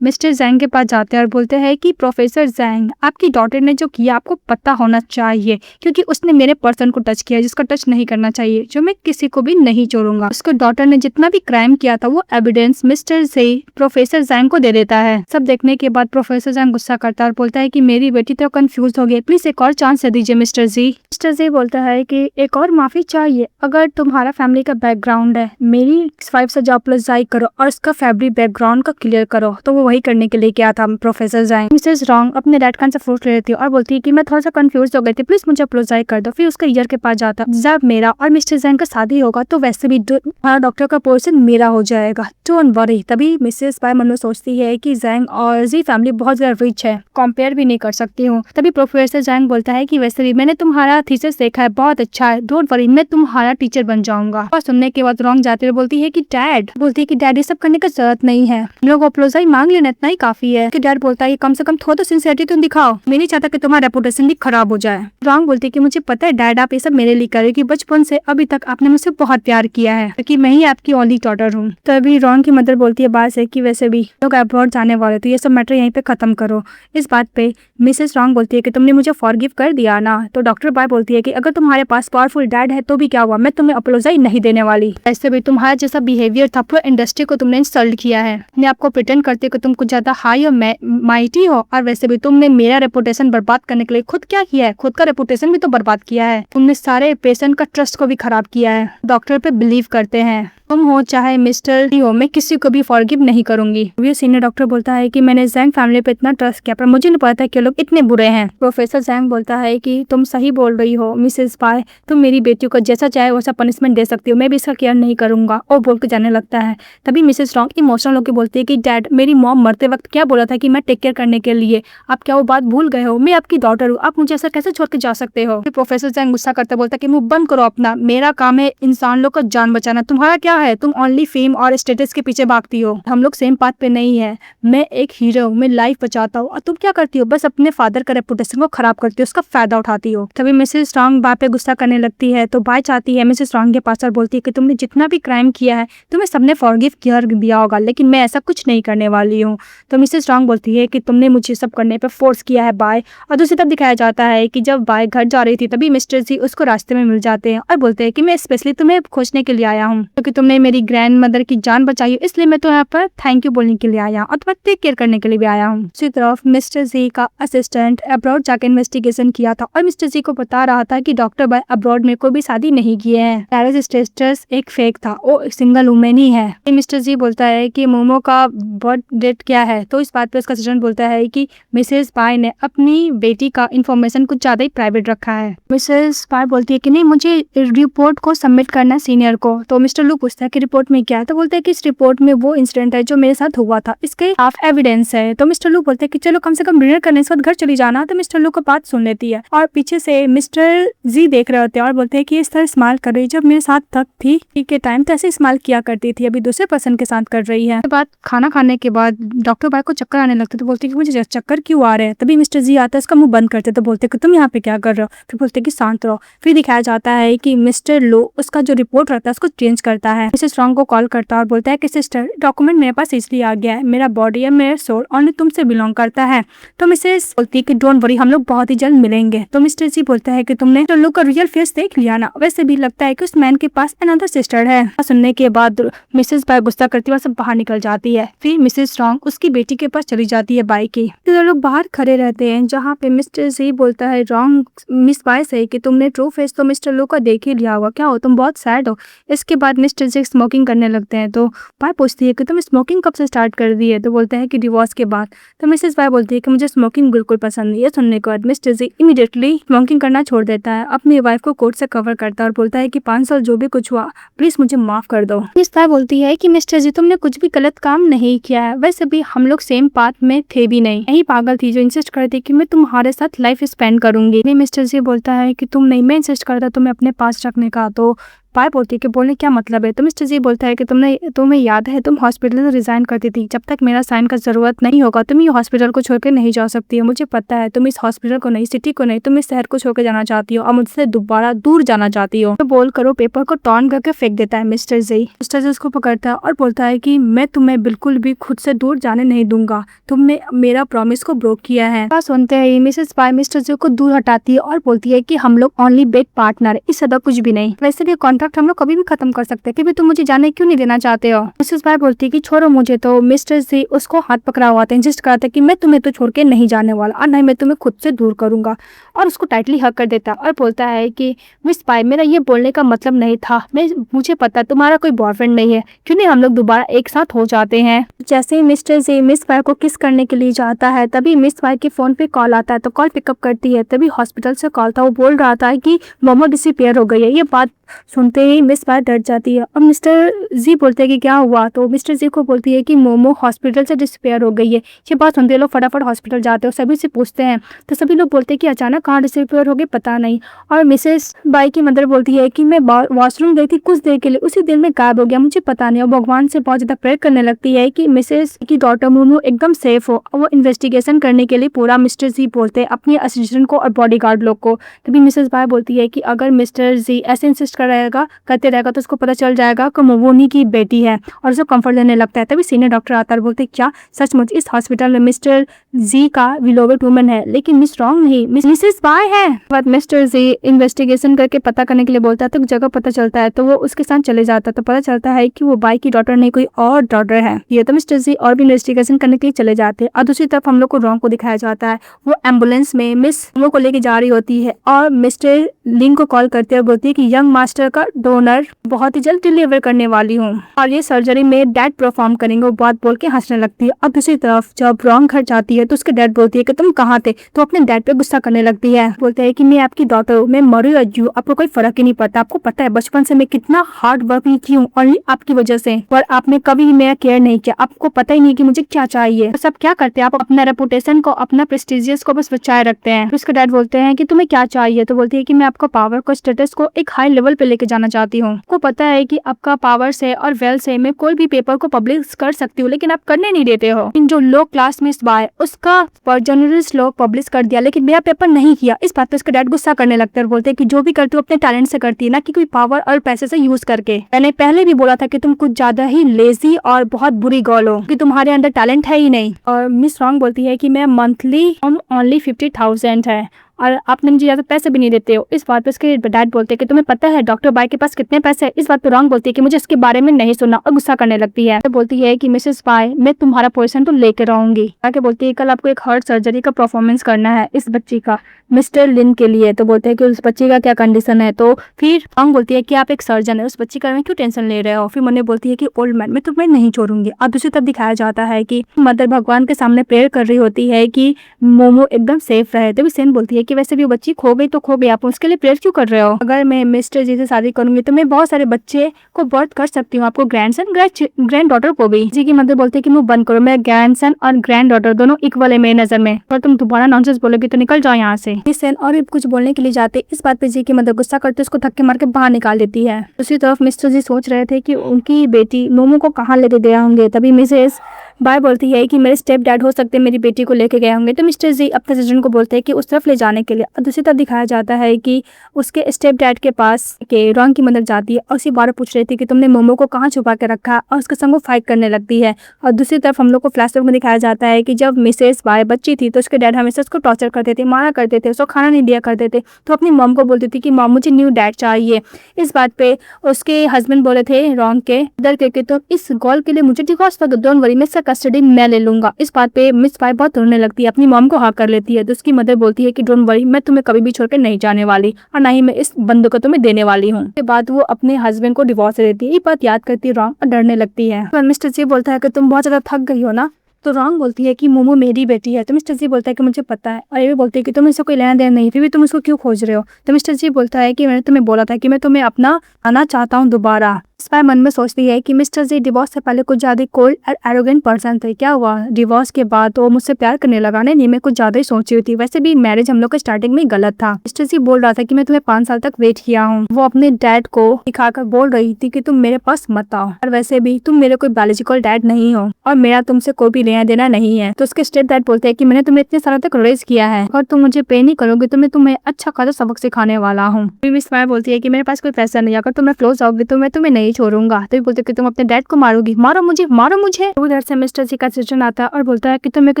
मिस्टर जैंग के पास जाते हैं और बोलते हैं कि प्रोफेसर जैंग आपकी डॉटर ने जो किया आपको पता होना चाहिए, क्योंकि उसने मेरे पर्सन को टच किया जिसका टच नहीं करना चाहिए, जो मैं किसी को भी नहीं छोड़ूंगा। उसके डॉटर ने जितना भी क्राइम किया था वो एविडेंस मिस्टर जे प्रोफेसर जैंग को दे देता है। सब देखने के बाद प्रोफेसर जैंग गुस्सा करता है और बोलता है कि मेरी बेटी तो कंफ्यूज हो गई, प्लीज एक और चांस दे दीजिए मिस्टर जी। मिस्टर जी बोलता है कि एक और माफी चाहिए, अगर तुम्हारा फैमिली का बैकग्राउंड है मेरी वाइफ से जाओ अपोलोजाई करो और उसका फैमिली बैकग्राउंड का क्लियर करो। तो वो वही करने के लिए क्या था प्रोफेसर जैंग। मिसेस रॉन्ग अपने डैड खान से फ्रूट ले लेती है और बोलती है कि मैं थोड़ा सा कंफ्यूज हो गई थी, प्लीज मुझे अपोलोजाई कर दो। फिर उसका ईयर के पास जाता, जब मेरा और मिस्टर जैंग का शादी होगा तो वैसे भी हमारा डॉक्टर का पोर्शन मेरा हो जाएगा, डोंट वरी। तभी मिसेस बाय मन में सोचती है कि जैंग और जी फैमिली बहुत ज्यादा रिच है, कंपेयर भी नहीं कर सकती हूँ। तभी प्रोफेसर जैंग बोलता है कि वैसे भी मैंने तुम्हारा थीसिस देखा है, बहुत अच्छा है, डोंट वरी मैं तुम्हारा टीचर बन जाऊंगा। और सुनने के बाद रॉन्ग जाते हुए बोलती है कि डैड ये सब करने का जरूरत नहीं है, हम लोग अपोलोजाई मांग लेना इतना ही काफी है। डैड बोलता है कम से कम थोड़ा तो सिंसियरिटी तुम दिखाओ, मैं नहीं चाहता कि तुम्हारा रेपुटेशन भी खराब हो जाए। रॉन्ग बोलती है कि मुझे पता है डैड आप ये सब मेरे लिए करेगी, बचपन से अभी तक आपने मुझसे बहुत प्यार किया है क्योंकि मैं ही आपकी ओनली डॉटर हूँ। तो अभी रॉन्ग की मदर बोलती है बात से कि वैसे भी लोग अब्रॉड जाने वाले तो ये सब मैटर यहीं पे खत्म करो। इस बात पे मिसेस रॉन्ग बोलती है कि तुमने मुझे फॉरगिव कर दिया ना। तो डॉक्टर बाय बोलती है कि अगर तुम्हारे पास पावरफुल डैड है तो भी क्या हुआ, मैं तुम्हें अपोलोजाई नहीं देने वाली। ऐसे भी तुम्हारा जैसा बिहेवियर था, पूरा इंडस्ट्री को तुमने इंसल्ट किया है, अपने आपको प्रिटेंड करते कि तुम कुछ ज्यादा हाई और माइटी हो, और वैसे भी तुमने मेरा रेपुटेशन बर्बाद करने के लिए खुद क्या किया है, खुद का रेपुटेशन भी तो बर्बाद किया है, तुमने सारे पेशेंट का ट्रस्ट को भी खराब किया है। डॉक्टर पे बिलीव करते हैं, तुम हो चाहे मिस्टर हो, मैं किसी को भी फॉरगिव नहीं करूंगी। ये सीनियर डॉक्टर बोलता है कि मैंने जैंग फैमिली पे इतना ट्रस्ट किया पर मुझे नहीं पता कि लोग इतने बुरे हैं। प्रोफेसर जैंग बोलता है कि तुम सही बोल रही हो मिसेस बाय, तुम मेरी बेटी को जैसा चाहे वैसा पनिशमेंट दे सकती हो, मैं भी इसका केयर नहीं करूंगा, और बोल के जाने लगता है। तभी मिसेस रॉन्ग इमोशनल होकर बोलती है कि डैड मेरी मॉम मरते वक्त क्या बोला था कि मैं टेक केयर करने के लिए, आप क्या वो बात भूल गए हो, मैं आपकी डॉटर हूँ, आप मुझे ऐसा कैसे छोड़ के जा सकते हो। फिर प्रोफेसर जैंग गुस्सा करते बोलता है कि मुंह बंद करो अपना, मेरा काम है इंसान लोग का जान बचाना, तुम्हारा क्या है, तुम ओनली फेम और स्टेटस के पीछे भागती हो, हम लोग सेम पाथ पे नहीं है, मैं एक हीरो हूँ, मैं लाइफ बचाता हूँ, और तुम क्या करती हो, बस अपने फादर का रेपुटेशन को खराब करती हो, उसका फायदा उठाती हो। तभी मिसेस रॉन्ग बाय पे गुस्सा करने लगती है, तो बाय चाहती है मिसेस रॉन्ग के पास और बोलती है कि तुमने जितना भी क्राइम किया है तुम्हें सबने फॉरगिव कर दिया होगा, लेकिन मैं ऐसा कुछ नहीं करने वाली हूँ। तो मिसेस रॉन्ग बोलती है कि तुमने मुझे सब करने पे फोर्स किया है बाय। और दूसरी तरफ दिखाया जाता है कि जब बाय घर जा रही थी तभी मिस्टर जी उसको रास्ते में मिल जाते हैं और बोलते हैं कि मैं स्पेशली तुम्हें खोजने के लिए आया हूँ, क्योंकि तुमने मेरी ग्रैंड मदर की जान बचाई, इसलिए मैं तो यहाँ पर थैंक यू बोलने के लिए आया हूँ और तुम्हें टेक केयर करने के लिए भी आया हूँ। दूसरी तरफ मिस्टर जी का असिस्टेंट अब्रॉड जाकर इन्वेस्टिगेशन किया था और मिस्टर जी को बता रहा था कि डॉक्टर बाय अब्रॉड में कोई भी शादी नहीं किए हैं, मैरिज स्टेटस एक फेक था, वो सिंगल वुमेन ही है। मिस्टर जी बोलता है कि मोमो का बर्थ डेट सब्जेक्ट क्या है। तो इस बात पे उसका असिस्टेंट बोलता है कि मिसेस पाई ने अपनी बेटी का इन्फॉर्मेशन कुछ ज़्यादा ही प्राइवेट रखा है। मिसेस पाई बोलती है कि नहीं, मुझे रिपोर्ट को सबमिट करना है सीनियर को। तो मिस्टर लू पूछता है कि रिपोर्ट में क्या है। तो बोलते हैं कि इस रिपोर्ट में वो इंसिडेंट है जो मेरे साथ हुआ था, इसके हाफ एविडेंस है। तो मिस्टर लू बोलते हैं कि चलो कम से कम डिनर करने के बाद घर चली जाना। तो मिस्टर लू को बात सुन लेती है और पीछे से मिस्टर जी देख रहे होते हैं और बोलते हैं कि इस तरह स्माइल कर रही है, जब मेरे साथ तक थी के टाइम तो ऐसे स्माइल किया करती थी, अभी दूसरे पर्सन के साथ कर रही है। बाद खाना खाने के बाद डॉक्टर बाई को चक्कर आने लगते तो बोलते हैं कि मुझे चक्कर क्यों आ रहे हैं। तभी मिस्टर जी आता है, इसका मुंह बंद करते तो बोलते हैं कि तुम यहाँ पे क्या कर रहे हो। फिर बोलते हैं कि शांत रहो। फिर दिखाया जाता है कि मिस्टर लो उसका जो रिपोर्ट रहता है उसको चेंज करता है। मिसेस रॉन्ग को कॉल करता है और बोलता है कि सिस्टर डॉक्यूमेंट मेरे पास इसलिए आ गया है, मेरा बॉडी है, मेरा सोल ओनली तुमसे बिलोंग करता है। तो मिसेस बोलती है कि डोंट वरी, हम लोग बहुत ही जल्द मिलेंगे। तो मिस्टर जी बोलता है कि तुमने मिस्टर लो का रियल फेस देख लिया ना, वैसे भी लगता है कि उस मैन के पास अनदर सिस्टर है। सुनने के बाद मिसेस बाई गुस्सा करती है, सब बाहर निकल जाती है। फिर मिसेस रॉन्ग उसकी बेटी के पास चली जाती है बाई की। तो लोग बाहर खड़े रहते हैं जहाँ पे मिस्टर जी बोलता है रॉन्ग मिस बाई से कि तुमने ट्रू फेस तो मिस्टर लो का देख ही लिया होगा, क्या हो तुम बहुत सैड हो। इसके बाद मिस्टर जी स्मोकिंग करने लगते हैं। तो बाई पूछती है कि तुम स्मोकिंग कब से स्टार्ट कर दी है। तो बोलते हैं कि डिवोर्स के बाद। तो मिसेस बाई बोलती है कि मुझे स्मोकिंग बिल्कुल पसंद नहीं है। सुनने के बाद मिस्टर जी इमीडिएटली स्मोकिंग करना छोड़ देता है, अपनी वाइफ को कोर्ट से कवर करता है और बोलता है कि 5 साल जो भी कुछ हुआ प्लीज मुझे माफ कर दो। मिस बाई बोलती है कि मिस्टर जी तुमने कुछ भी गलत काम नहीं किया है, वैसे भी हम लोग सेम पाथ में थे भी नहीं, यही पागल थी जो इंसिस्ट करती कि मैं तुम्हारे साथ लाइफ स्पेंड करूंगी। मिस्टर जी बोलता है कि तुम नहीं, मैं इंसिस्ट करता तुम्हें अपने पास रखने का। तो बाई बोलती है कि बोलने क्या मतलब है। तो मिस्टर जी बोलता है कि तुम्हें याद है तुम हॉस्पिटल से रिजाइन करती थी, जब तक मेरा साइन का जरूरत नहीं होगा तुम ये हॉस्पिटल को छोड़कर नहीं जा सकती हो। मुझे पता है तुम इस हॉस्पिटल को नहीं, सिटी को नहीं, तुम इस शहर को छोड़कर जाना चाहती हो और मुझसे दोबारा दूर जाना चाहती हो। तो बोल कर वो पेपर को टॉर्न करके फेंक देता है मिस्टर जी उसको पकड़ता है और बोलता है कि मैं तुम्हें बिल्कुल भी खुद से दूर जाने नहीं दूंगा, तुमने मेरा प्रॉमिस को ब्रोक किया है। सुनते ही मिसेस बाई मिस्टर जी को दूर हटाती है और बोलती है कि हम लोग ओनली बेड पार्टनर है, इससे ज्यादा कुछ भी नहीं, वैसे भी कॉन्ट्रैक्ट हम लोग कभी भी खत्म कर सकते हैं, कि भी तुम मुझे जाने क्यों नहीं देना चाहते हो। मिसेस बाई बोलती है कि छोड़ो मुझे। तो मिस्टर जी उसको हाथ पकड़ा हुआ था, इंसिस्ट कराता है कि मैं तुम्हें तो छोड़ के नहीं जाने वाला और नहीं मैं तुम्हें खुद से दूर करूंगा, और उसको टाइटली हक कर देता और बोलता है कि मिस बाई मेरा ये बोलने का मतलब नहीं था, मुझे पता तुम्हारा कोई बॉयफ्रेंड नहीं है, क्यों नहीं हम लोग दोबारा एक साथ हो जाते हैं। जैसे ही मिस्टर जी मिस बाई को किस करने के लिए जाता है तभी मिस बाई के फोन पे कॉल आता है। तो कॉल पिकअप करती है, तभी हॉस्पिटल से कॉल था, वो बोल रहा था कि मोमो डिसअपीयर हो गई है। ये बात सुनते ही मिस बाई डर जाती है और मिस्टर जी बोलते हैं कि क्या हुआ। तो मिस्टर जी को बोलती है कि मोमो हॉस्पिटल से डिसअपीयर हो गई है। ये बात सुनते लोग फटाफट हॉस्पिटल जाते हैं, सभी से पूछते हैं तो सभी लोग बोलते हैं कि अचानक कहाँ डिसअपीयर हो गई पता नहीं। और मिसेस बाई की मदर बोलती है कि मैं वॉशरूम गई थी कुछ देर के लिए, उसी दिन में गायब हो गया, मुझे पता नहीं। और भगवान से बहुत ज्यादा प्रेयर करने लगती है कि मिसेस की डॉटर मोमो एकदम सेफ हो। वो इन्वेस्टिगेशन करने के लिए पूरा मिस्टर जी बोलते हैं अपनी असिस्टेंट को और बॉडीगार्ड लोग को। तभी मिसेस बाई बोलती है कि अगर मिस्टर जी ऐसे इंसिस्ट करते रहेगा तो उसको पता चल जाएगा कि मोमो उन्हीं की बेटी है, और उसको कंफर्ट देने लगता है। तभी सीनियर डॉक्टर आता है, बोलते क्या सचमुच इस हॉस्पिटल में मिस्टर जी का बिलोवेड वुमन है, लेकिन मिस रॉन्ग नहीं, मिसेस बाय है। बाद मिस्टर जी इन्वेस्टिगेशन करके पता करने के लिए बोलता है, तो जगह पता चलता है तो वो उसके साथ चले जाता है। तो पता चलता है कि वो बाई की डॉटर नहीं कोई और डॉटर है। ये तो मिस्टर जी और भी इन्वेस्टिगेशन करने के लिए चले जाते हैं। और दूसरी तरफ हम लोग को रॉन्ग को दिखाया जाता है, वो एम्बुलेंस में मिस मोमो को लेके जा रही होती है और मिस्टर लिंग को कॉल करते हैं, बोलती है कि यंग मास्टर का डोनर बहुत ही जल्द डिलीवर करने वाली हूँ और ये सर्जरी में डैड परफॉर्म करेंगे। वो बात बोल के हंसने लगती है। अब दूसरी तरफ जब रॉन्ग घर जाती है तो उसके डैड बोलती है कि तुम कहाँ थे, तो अपने डैड पे गुस्सा करने लगती है। बोलते हैं कि मैं आपकी डॉटर हूँ, मैं मरी या जीऊं आपको कोई फर्क ही नहीं पड़ता। आपको पता है बचपन से मैं कितना हार्ड वर्क की हूँ ओनली आपकी वजह से, पर आपने कभी भी मेरा केयर नहीं किया। आपको पता ही नहीं कि मुझे क्या चाहिए। तो सब क्या करते हैं, आप अपना रेपुटेशन को, अपना प्रेस्टिजियस को बस बचाए रखते हैं। उसके डैड बोलते हैं कि तुम्हें क्या चाहिए। तो बोलती है कि मैं आपका पावर को, स्टेटस को एक हाई लेवल पे लेके जाना चाहती हूँ। आपको पता है कि आपका पावर से और वेल से मैं कोई भी पेपर को पब्लिश कर सकती हूँ, लेकिन आप करने नहीं देते हो। इन जो लो क्लास में बाय उसका जर्नलिस्ट लोग पब्लिश कर दिया, लेकिन मेरा पेपर नहीं किया। इस बात पे उसके डैड गुस्सा करने लगते हैं और बोलते हैं कि जो भी करती हूँ अपने टैलेंट से करती है, ना कि कोई पावर और पैसे से यूज करके। मैंने पहले भी बोला था कि तुम कुछ ज्यादा ही लेजी और बहुत बुरी गर्ल हो, कि तुम्हारे अंदर टैलेंट है ही नहीं। और मिस रॉन्ग बोलती है कि मैं मंथली ओनली 50,000 है और आपने मुझे ज्यादा पैसे भी नहीं देते हो। इस बात पे उसके डैड बोलते हैं कि तुम्हें पता है डॉक्टर बाय के पास कितने पैसे है। इस बात पे रॉन्ग बोलती है कि मुझे इसके बारे में नहीं सुनना और गुस्सा करने लगती है। तो बोलती है कि मिसेस बाय मैं तुम्हारा पोजीशन तो लेकर आऊंगी। आगे बोलती है कल आपको एक हार्ट सर्जरी का परफॉर्मेंस करना है इस बच्ची का, मिस्टर लिन के लिए। तो बोलते हैं कि उस बच्ची का क्या कंडीशन है। तो फिर रॉन्ग बोलती है कि आप एक सर्जन है, उस बच्ची का क्यों टेंशन ले रहे हो। फिर मने बोलती है कि ओल्ड मैन मैं तुम्हें नहीं छोड़ूंगी। अब दूसरी तरफ दिखाया जाता है कि मदर भगवान के सामने प्रेयर कर रही होती है कि मोमो एकदम सेफ रहे। तभी सेन बोलती है कि वैसे भी वो बच्ची खो गई तो खो गई, आप उसके लिए प्रेयर क्यों कर रहे हो। अगर मैं मिस्टर जी से शादी करूंगी तो मैं बहुत सारे बच्चे को बर्थ कर सकती हूँ, आपको ग्रैंडसन ग्रैंड डॉटर को भी। जी की मदर बोलती है कि मुंह बंद करो, मैं ग्रैंडसन और ग्रैंड डॉटर दोनों इक्वल है मेरी नजर में, पर तुम दोबारा नॉनसेंस बोलोगी तो निकल जाओ यहाँ से। सेन और भी कुछ बोलने के लिए जाते, इस बात पे जी की मदर गुस्सा करते उसको धक्के मार के बाहर निकाल देती है। दूसरी तरफ मिस्टर जी सोच रहे थे कि उनकी बेटी मोमो को कहाँ लेके गए होंगे। तभी मिसेस बाय बोलती है कि मेरे स्टेप डैड हो सकते हैं मेरी बेटी को लेके गए होंगे। तो मिस्टर जी अपने सजन को बोलते हैं कि उस तरफ ले जाने के लिए। और दूसरी तरफ दिखाया जाता है कि उसके स्टेप डैड के पास के रॉन्ग की मदर जाती है और उसी बार पूछ रही थी कि तुमने मोमो को कहाँ छुपा के रखा, और उसके संग वो फाइट करने लगती है। और दूसरी तरफ हम लोग को फ्लैशबैक में दिखाया जाता है कि जब मिसेस बाय बच्ची थी तो उसके डैड हमेशा उसको टॉर्चर करते थे, मारा करते थे, उसको खाना नहीं दिया करते थे। तो अपनी मॉम को बोलती थी कि मॉम मुझे न्यू डैड चाहिए। इस बात पे उसके हस्बैंड बोले थे रॉन्ग के डर के तो इस गोल के लिए मुझे डिवोर्स कर दो, डोंट वरी मैं इसका कस्टडी मैं ले लूंगा। इस बात पे मिस बाय बहुत रोने लगती है, अपनी मॉम को हाँ कर लेती है। तो उसकी मदर बोलती है कि डोंट वरी मैं तुम्हें कभी भी छोड़कर नहीं जाने वाली और ना ही मैं इस बंदूक को तुम्हें देने वाली हूँ। उसके बाद वो अपने हस्बैंड को डिवोर्स दे देती है। ये बात याद करती है रॉन्ग और डरने लगती है। तो मिस्टर जी बोलता है कि तुम बहुत ज्यादा थक गई हो ना। तो रॉन्ग बोलती है कि मोमो मेरी बेटी है। तो मिस्टर जी बोलता है कि मुझे पता है, और ये भी बोलती है कि तुम इससे कोई लेना देना नहीं, फिर भी तुम इसको क्यों खोज रहे हो। तो मिस्टर जी बोलता है कि मैंने तुम्हें बोला था कि मैं तुम्हें अपना आना चाहता हूँ दोबारा। स्पाई मन में सोचती है कि मिस्टर जी डिवोर्स से पहले कुछ ज्यादा कोल्ड और एरोगेंट पर्सन थे, क्या हुआ डिवोर्स के बाद तो वो मुझसे प्यार करने लगा। नहीं मैं कुछ ज्यादा ही सोची हुई थी, वैसे भी मैरिज हम लोग के स्टार्टिंग में गलत था। मिस्टर जी बोल रहा था कि मैं तुम्हें 5 साल तक वेट किया हूँ। वो अपने डैड को दिखाकर बोल रही थी कि तुम मेरे पास मत आओ, और वैसे भी तुम मेरे कोई बायोलॉजिकल डैड नहीं हो और मेरा तुमसे कोई भी लेना देना नहीं है। तो उसके स्टेप डैड बोलते हैं कि मैंने तुम्हें इतने सालों तक रेज किया है और तुम मुझे पे नहीं करोगे तो मैं तुम्हें अच्छा खासा सबक सिखाने वाला हूँ। फिर स्पाई बोलती है कि मेरे पास कोई पैसा नहीं, अगर तुम क्लोज आओगे तो मैं तुम्हें नहीं छोड़ूंगा। तो बोलते कि तुम अपने डैड को मारोगी, मारो मुझे मारो मुझे। तो उधर से मिस्टर जी का सजेशन आता है और बोलता है कि तुम एक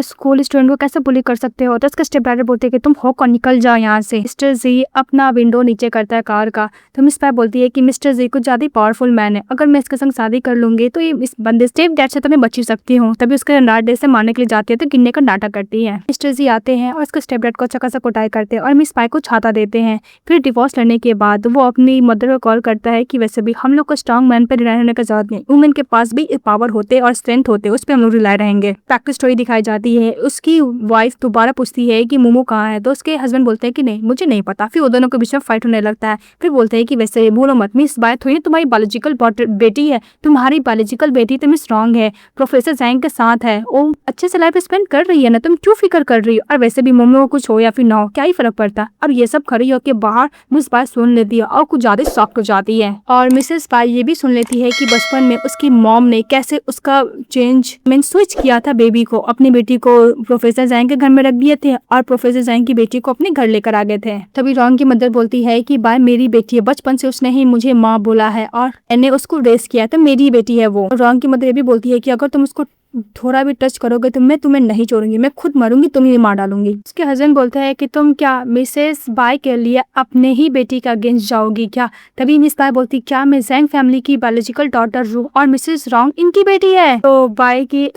स्कूल स्टूडेंट को कैसे बुली कर सकते हो। तो उसका स्टेप डैड बोलते हैं कि तुम हो कौन, निकल जाओ यहाँ से। मिस्टर जी अपना विंडो नीचे करता है कार का। तो मिस पाई बोलती है कि मिस्टर जी कुछ ज्यादा पावरफुल मैन है, अगर मैं इसके संग शादी कर लूंगी तो ये इस बंदे स्टेप डैड से तो मैं बची सकती हूँ। तभी उसके डैड से मारने के लिए जाती है तो गिनने का नाटक करती है। मिस्टर जी आते हैं और उसके स्टेप डैड को अच्छा खासा कुटाई करते हैं और मिस पाई को छाता देते हैं। फिर डिवोर्स लेने के बाद वो अपनी मदर को कॉल करता है कि वैसे भी हम लोग को स्ट्रॉन्ग मैन पर रहने का जरूरत नहीं, वुमेन के पास भी पावर होते और स्ट्रेंथ होते, उस पर हम लोग रिलाई रहेंगे। प्रैक्टिस स्टोरी दिखाई जाती है। उसकी वाइफ दोबारा पूछती है कि मोमो कहाँ है। तो उसके हस्बैंड बोलते हैं कि नहीं मुझे नहीं पता। फिर वो दोनों के बीच में फाइट होने लगता है। फिर बोलते हैं कि वैसे बोलो मत, मिस बाय थोड़ी तुम्हारी बायोलॉजिकल बेटी है, तुम्हारी बायोलॉजिकल बेटी तो मिस रॉन्ग है, प्रोफेसर जैंग के साथ है, वो अच्छे से लाइफ स्पेंड कर रही है ना, तुम क्यों फिक्र कर रही हो। और वैसे भी मोमो को कुछ हो या फिर ना हो क्या ही फर्क पड़ता। अब ये सब खड़ी होकर बाहर मिस बाय सुन लेती है और कुछ ज्यादा शॉक हो जाती है। और मिसेस बाय ये भी सुन लेती है कि बचपन में उसकी मॉम ने कैसे उसका स्विच किया था, बेबी को, अपनी बेटी को प्रोफेसर जैंग के घर में रख दिए थे और प्रोफेसर जैंग की बेटी को अपने घर लेकर आ गए थे। तभी रॉन्ग की मदर बोलती है कि बाय मेरी बेटी है, बचपन से उसने ही मुझे माँ बोला है और मैंने उसको रेस किया तो मेरी बेटी है वो। रॉन्ग की मदर ये भी बोलती है कि अगर तुम उसको थोड़ा भी टच करोगे तो मैं तुम्हें नहीं छोड़ूंगी, मैं खुद मरूंगी, तुम्हें मार डालूंगी। उसके हस्बैंड बोलता है कि तुम क्या मिसेस बाय के लिए अपने ही बेटी का अगेंस्ट जाओगी क्या। तभी मिस बाय बोलती क्या मैं जैंग फैमिली की बायोलॉजिकल डॉटर हूँ और मिसेस रॉन्ग इनकी बेटी है। तो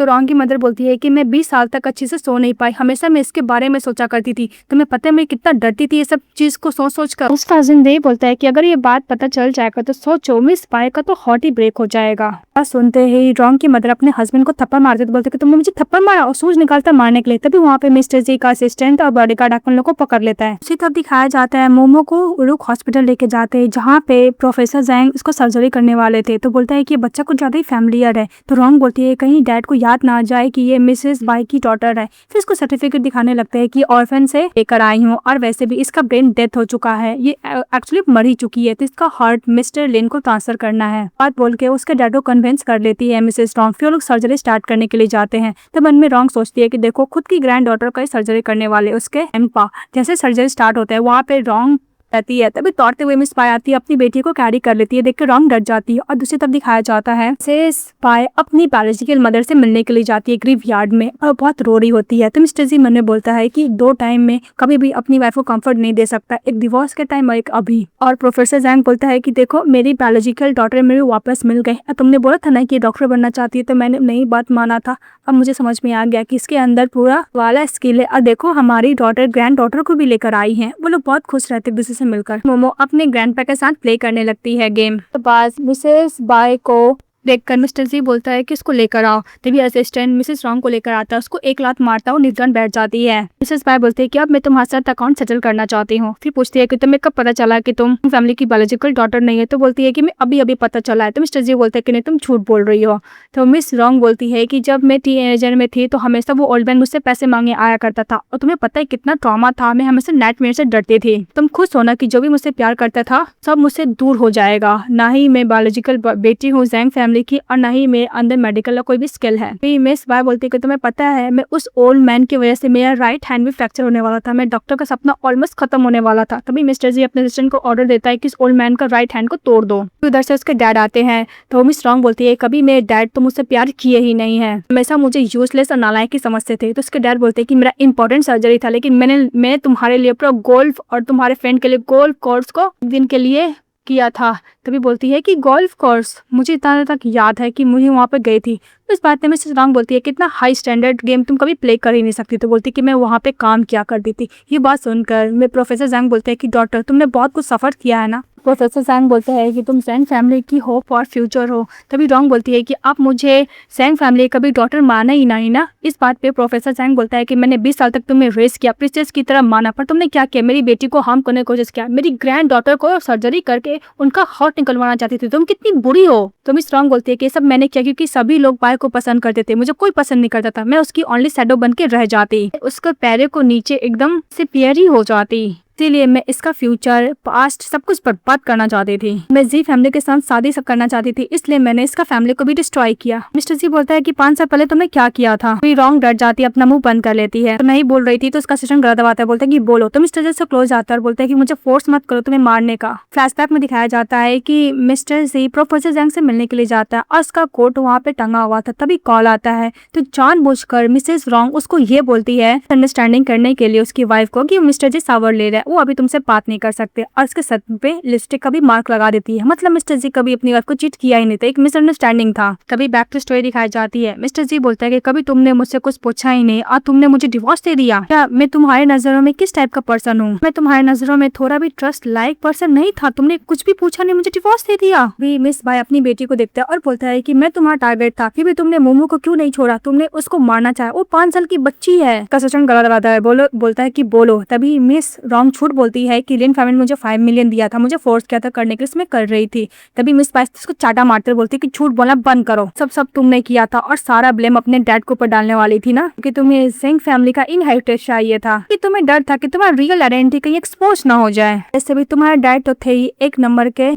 रॉन्ग की मदर बोलती है कि मैं 20 साल तक अच्छे से सो नहीं पाई, हमेशा मैं इसके बारे में सोचा करती थी, तुम्हें पता है मैं कितना डरती थी ये सब चीज को सोच कर। उसका हस्बैंड ये बोलता है कि अगर ये बात पता चल जाएगा तो सोचो मिस बाय का तो हार्ट ही ब्रेक हो जाएगा। सुनते ही रॉन्ग की मदर अपने हस्बैंड को थप्पड़ मारते तो बोलते कि तुमने मुझे थप्पड़ मारा, और सूज निकालता मारने के लिए। तभी वहाँ पे मिस्टर जी का असिस्टेंट और बॉडीगार्ड आकर लोग को पकड़ लेता है। उसी तरफ दिखाया जाता है मोमो को रुक हॉस्पिटल लेके जाते हैं जहाँ पे प्रोफेसर जैंग उसको सर्जरी करने वाले थे। तो बोलता है कि बच्चा कुछ ज्यादा ही फैमिलियर है। तो रॉन्ग बोलती है कहीं डैड को याद ना आ जाए कि ये मिसेस बाय की डॉटर है। फिर इसको सर्टिफिकेट दिखाने लगता है कि ऑर्फन से लेकर आई हूँ और वैसे भी इसका ब्रेन डेथ हो चुका है, ये एक्चुअली मर ही चुकी है, तो इसका हार्ट मिस्टर लिन को ट्रांसफर करना है। बात बोल के उसके डैड को कन्विंस कर लेती है मिसेस रॉन्ग। फिर लोग सर्जरी स्टार्ट करने के लिए जाते हैं। तब मन में रॉन्ग सोचती है कि देखो खुद की ग्रैंड डॉटर का ही सर्जरी करने वाले उसके एम्पा। जैसे सर्जरी स्टार्ट होता है वहाँ पे रॉन्ग रहती है। तभी दौड़ते हुए मिस पाई आती है, अपनी बेटी को कैरी कर लेती है। देख के रॉन्ग डर जाती है और दूसरी तरफ दिखाया जाता है मिसेस पाई अपनी बायोलॉजिकल मदर से मिलने के लिए जाती है ग्रेवयार्ड में और बहुत रो रही होती है। तो मिस्टर जी मन में बोलता है कि 2 टाइम में कभी भी अपनी वाइफ को कंफर्ट नहीं दे सकता, एक डिवोर्स के टाइम और एक अभी। और प्रोफेसर जैंग बोलता है कि देखो मेरी बायोलॉजिकल डॉटर मेरे वापस मिल गई। तुमने बोला था ना कि डॉक्टर बनना चाहती है, तो मैंने नई बात माना था। अब मुझे समझ में आ गया कि इसके अंदर पूरा वाला स्किल है। और देखो हमारी डॉटर ग्रैंड डॉटर को भी लेकर आई है। वो लोग बहुत खुश रहते एक दूसरे से मिलकर। मोमो अपने ग्रैंडपा के साथ प्ले करने लगती है गेम। तो बाद मिसेस बाय को देखकर मिस्टर जी बोलता है कि इसको लेकर आओ। तभी असिस्टेंट मिसेस रॉन्ग को लेकर आता है, उसको एक लात मारता है और निर्धन बैठ जाती है। मिसेस बाय बोलती है कि अब मैं तुम्हारे साथ अकाउंट सेटल करना चाहती हूँ। फिर पूछती है कि तुम्हें कब पता चला कि तुम फैमिली की बायोलॉजिकल डॉटर नहीं है। तो बोलती है कि मैं अभी अभी पता चला है। तो मिस्टर जी बोलते हैं कि नहीं तुम झूठ बोल रही हो। तो मिस रॉन्ग बोलती है कि जब मैं टीनेजर में थी तो हमेशा वो ओल्ड मैन मुझसे पैसे मांगे आया करता था और तुम्हें पता है कितना ट्रॉमा था, मैं हमेशा नाइटमेयर से डरती थी। तुम खुश होना कि जो भी मुझसे प्यार करता था सब मुझसे दूर हो जाएगा। ना ही मैं बायोलॉजिकल बेटी हूँ जैंग फैमिली की और ना ही मेरे अंदर मेडिकल का कोई भी स्किल है। फिर मिस बाय बोलती है कि तुम्हें पता है मैं उस ओल्ड मैन की वजह से मेरा राइट हैंड भी फ्रैक्चर होने वाला था, मैं डॉक्टर का सपना ऑलमोस्ट खत्म होने वाला था। तभी मिस्टर जी अपने असिस्टेंट को ऑर्डर देता है कि इस ओल्ड मैन का राइट हैंड को तोड़ दो। उधर से उसके डैड आते हैं तो मिस रॉन्ग बोलती है कभी मेरे डैड तो मुझसे प्यार किए ही नहीं है, हमेशा मुझे यूजलेस और नालायक ही समझते थे। तो उसके डैड बोलते हैं कि मेरा इंपॉर्टेंट सर्जरी था लेकिन मैंने तुम्हारे लिए पूरा गोल्फ और तुम्हारे फ्रेंड के लिए गोल्फ कोर्स को दिन के लिए किया था। तभी बोलती है कि गोल्फ कोर्स, मुझे इतना तक याद है कि मुझे वहाँ पे गई थी। इस बात में मिसेस रॉन्ग बोलती है कितना हाई स्टैंडर्ड गेम तुम कभी प्ले कर ही नहीं सकती। तो बोलती है कि मैं वहाँ पे काम किया करती थी। ये बात सुनकर मैं प्रोफेसर जैंग बोलते हैं कि डॉक्टर तुमने बहुत कुछ सफर किया है ना। प्रोफेसर जैंग बोलते हैं कि तुम जैंग फैमिली की होप और फ्यूचर हो। तभी रॉन्ग बोलती है कि आप मुझे जैंग फैमिली कभी डॉटर माना ही नहीं ना। इस बात पे प्रोफेसर जैंग बोलता है कि मैंने 20 साल तक तुम्हें रेस किया, प्रिंसेस की तरह माना, पर तुमने क्या किया, मेरी बेटी को हार्म करने की कोशिश किया, मेरी ग्रैंड डॉटर को सर्जरी करके उनका हार्ट निकलवाना चाहती थी, तुम कितनी बुरी हो। तो मिस रॉन्ग बोलती है कि सब मैंने किया क्योंकि सभी लोग बाय को पसंद करते थे, मुझे कोई पसंद नहीं करता था, मैं उसकी ओनली शैडो बन के रह जाती, उसके पैरों को नीचे एकदम से प्यारी हो जाती, इसीलिए मैं इसका फ्यूचर पास्ट सब कुछ बर्बाद करना चाहती थी। मैं जी फैमिली के साथ शादी सब करना चाहती थी, इसलिए मैंने इसका फैमिली को भी डिस्ट्रॉय किया। मिस्टर जी बोलता है कि 5 साल पहले तुमने क्या किया था। फिर रॉन्ग डर जाती है, अपना मुंह बंद कर लेती है। तो नहीं बोल रही थी तो उसका असिस्टेंट गला दबाता है, बोलता है कि बोलो। तो मिस्टर जी से क्लोज आता है और बोलता है कि मुझे फोर्स मत करो तुम्हें मारने का। फ्लैशबैक में दिखाया जाता है कि मिस्टर जी प्रोफेसर जैंग से मिलने के लिए जाता है और उसका कोट वहाँ पे टंगा हुआ था। तभी कॉल आता है तो जानबूझकर मिसेस रॉन्ग उसको ये बोलती है अंडरस्टैंडिंग करने के लिए उसकी वाइफ को कि मिस्टर जी शावर ले रहे हैं, वो अभी तुमसे बात नहीं कर सकते, और उसके सर पे लिपस्टिक का भी मार्क लगा देती है। मतलब मिस्टर जी कभी अपनी वाइफ को चीट किया ही नहीं था, एक मिसअंडरस्टैंडिंग था। तभी बैक टू स्टोरी दिखाई जाती है। मिस्टर जी बोलता है कि कभी तुमने मुझसे कुछ पूछा ही नहीं और तुमने मुझे डिवोर्स दे दिया। क्या मैं तुम्हारे नजरों में किस टाइप का पर्सन हूँ? मैं तुम्हारे नजरों में थोड़ा भी ट्रस्ट लायक पर्सन नहीं था, तुमने कुछ भी पूछा नहीं, मुझे डिवोर्स दे दिया। भी मिस भाई अपनी बेटी को देखता है और बोलता है कि मैं तुम्हारा टारगेट था, फिर भी तुमने मोमो को क्यों नहीं छोड़ा, तुमने उसको मारना चाहा, वो 5 साल की बच्ची है। कसम गला दबाता है, बोलता है कि बोलो। तभी मिस रॉन्ग झूठ बोलती है कि लिन फैमिली मुझे 5 मिलियन दिया था, मुझे फोर्स किया था करने के लिए, मैं कर रही थी। तभी मिस पाइस उसको चाटा मारते बोलती कि झूठ बोलना बंद करो, सब तुमने किया था और सारा ब्लेम अपने डैड के ऊपर डालने वाली थी ना, कि तुम्हें जैंग फैमिली का इनहेरिटेंस चाहिए था, कि तुम्हें डर था कि तुम्हारा रियल आइडेंटिटी कहीं एक्सपोज ना हो जाए। ऐसे भी तुम्हारे डैड तो थे ही एक नंबर के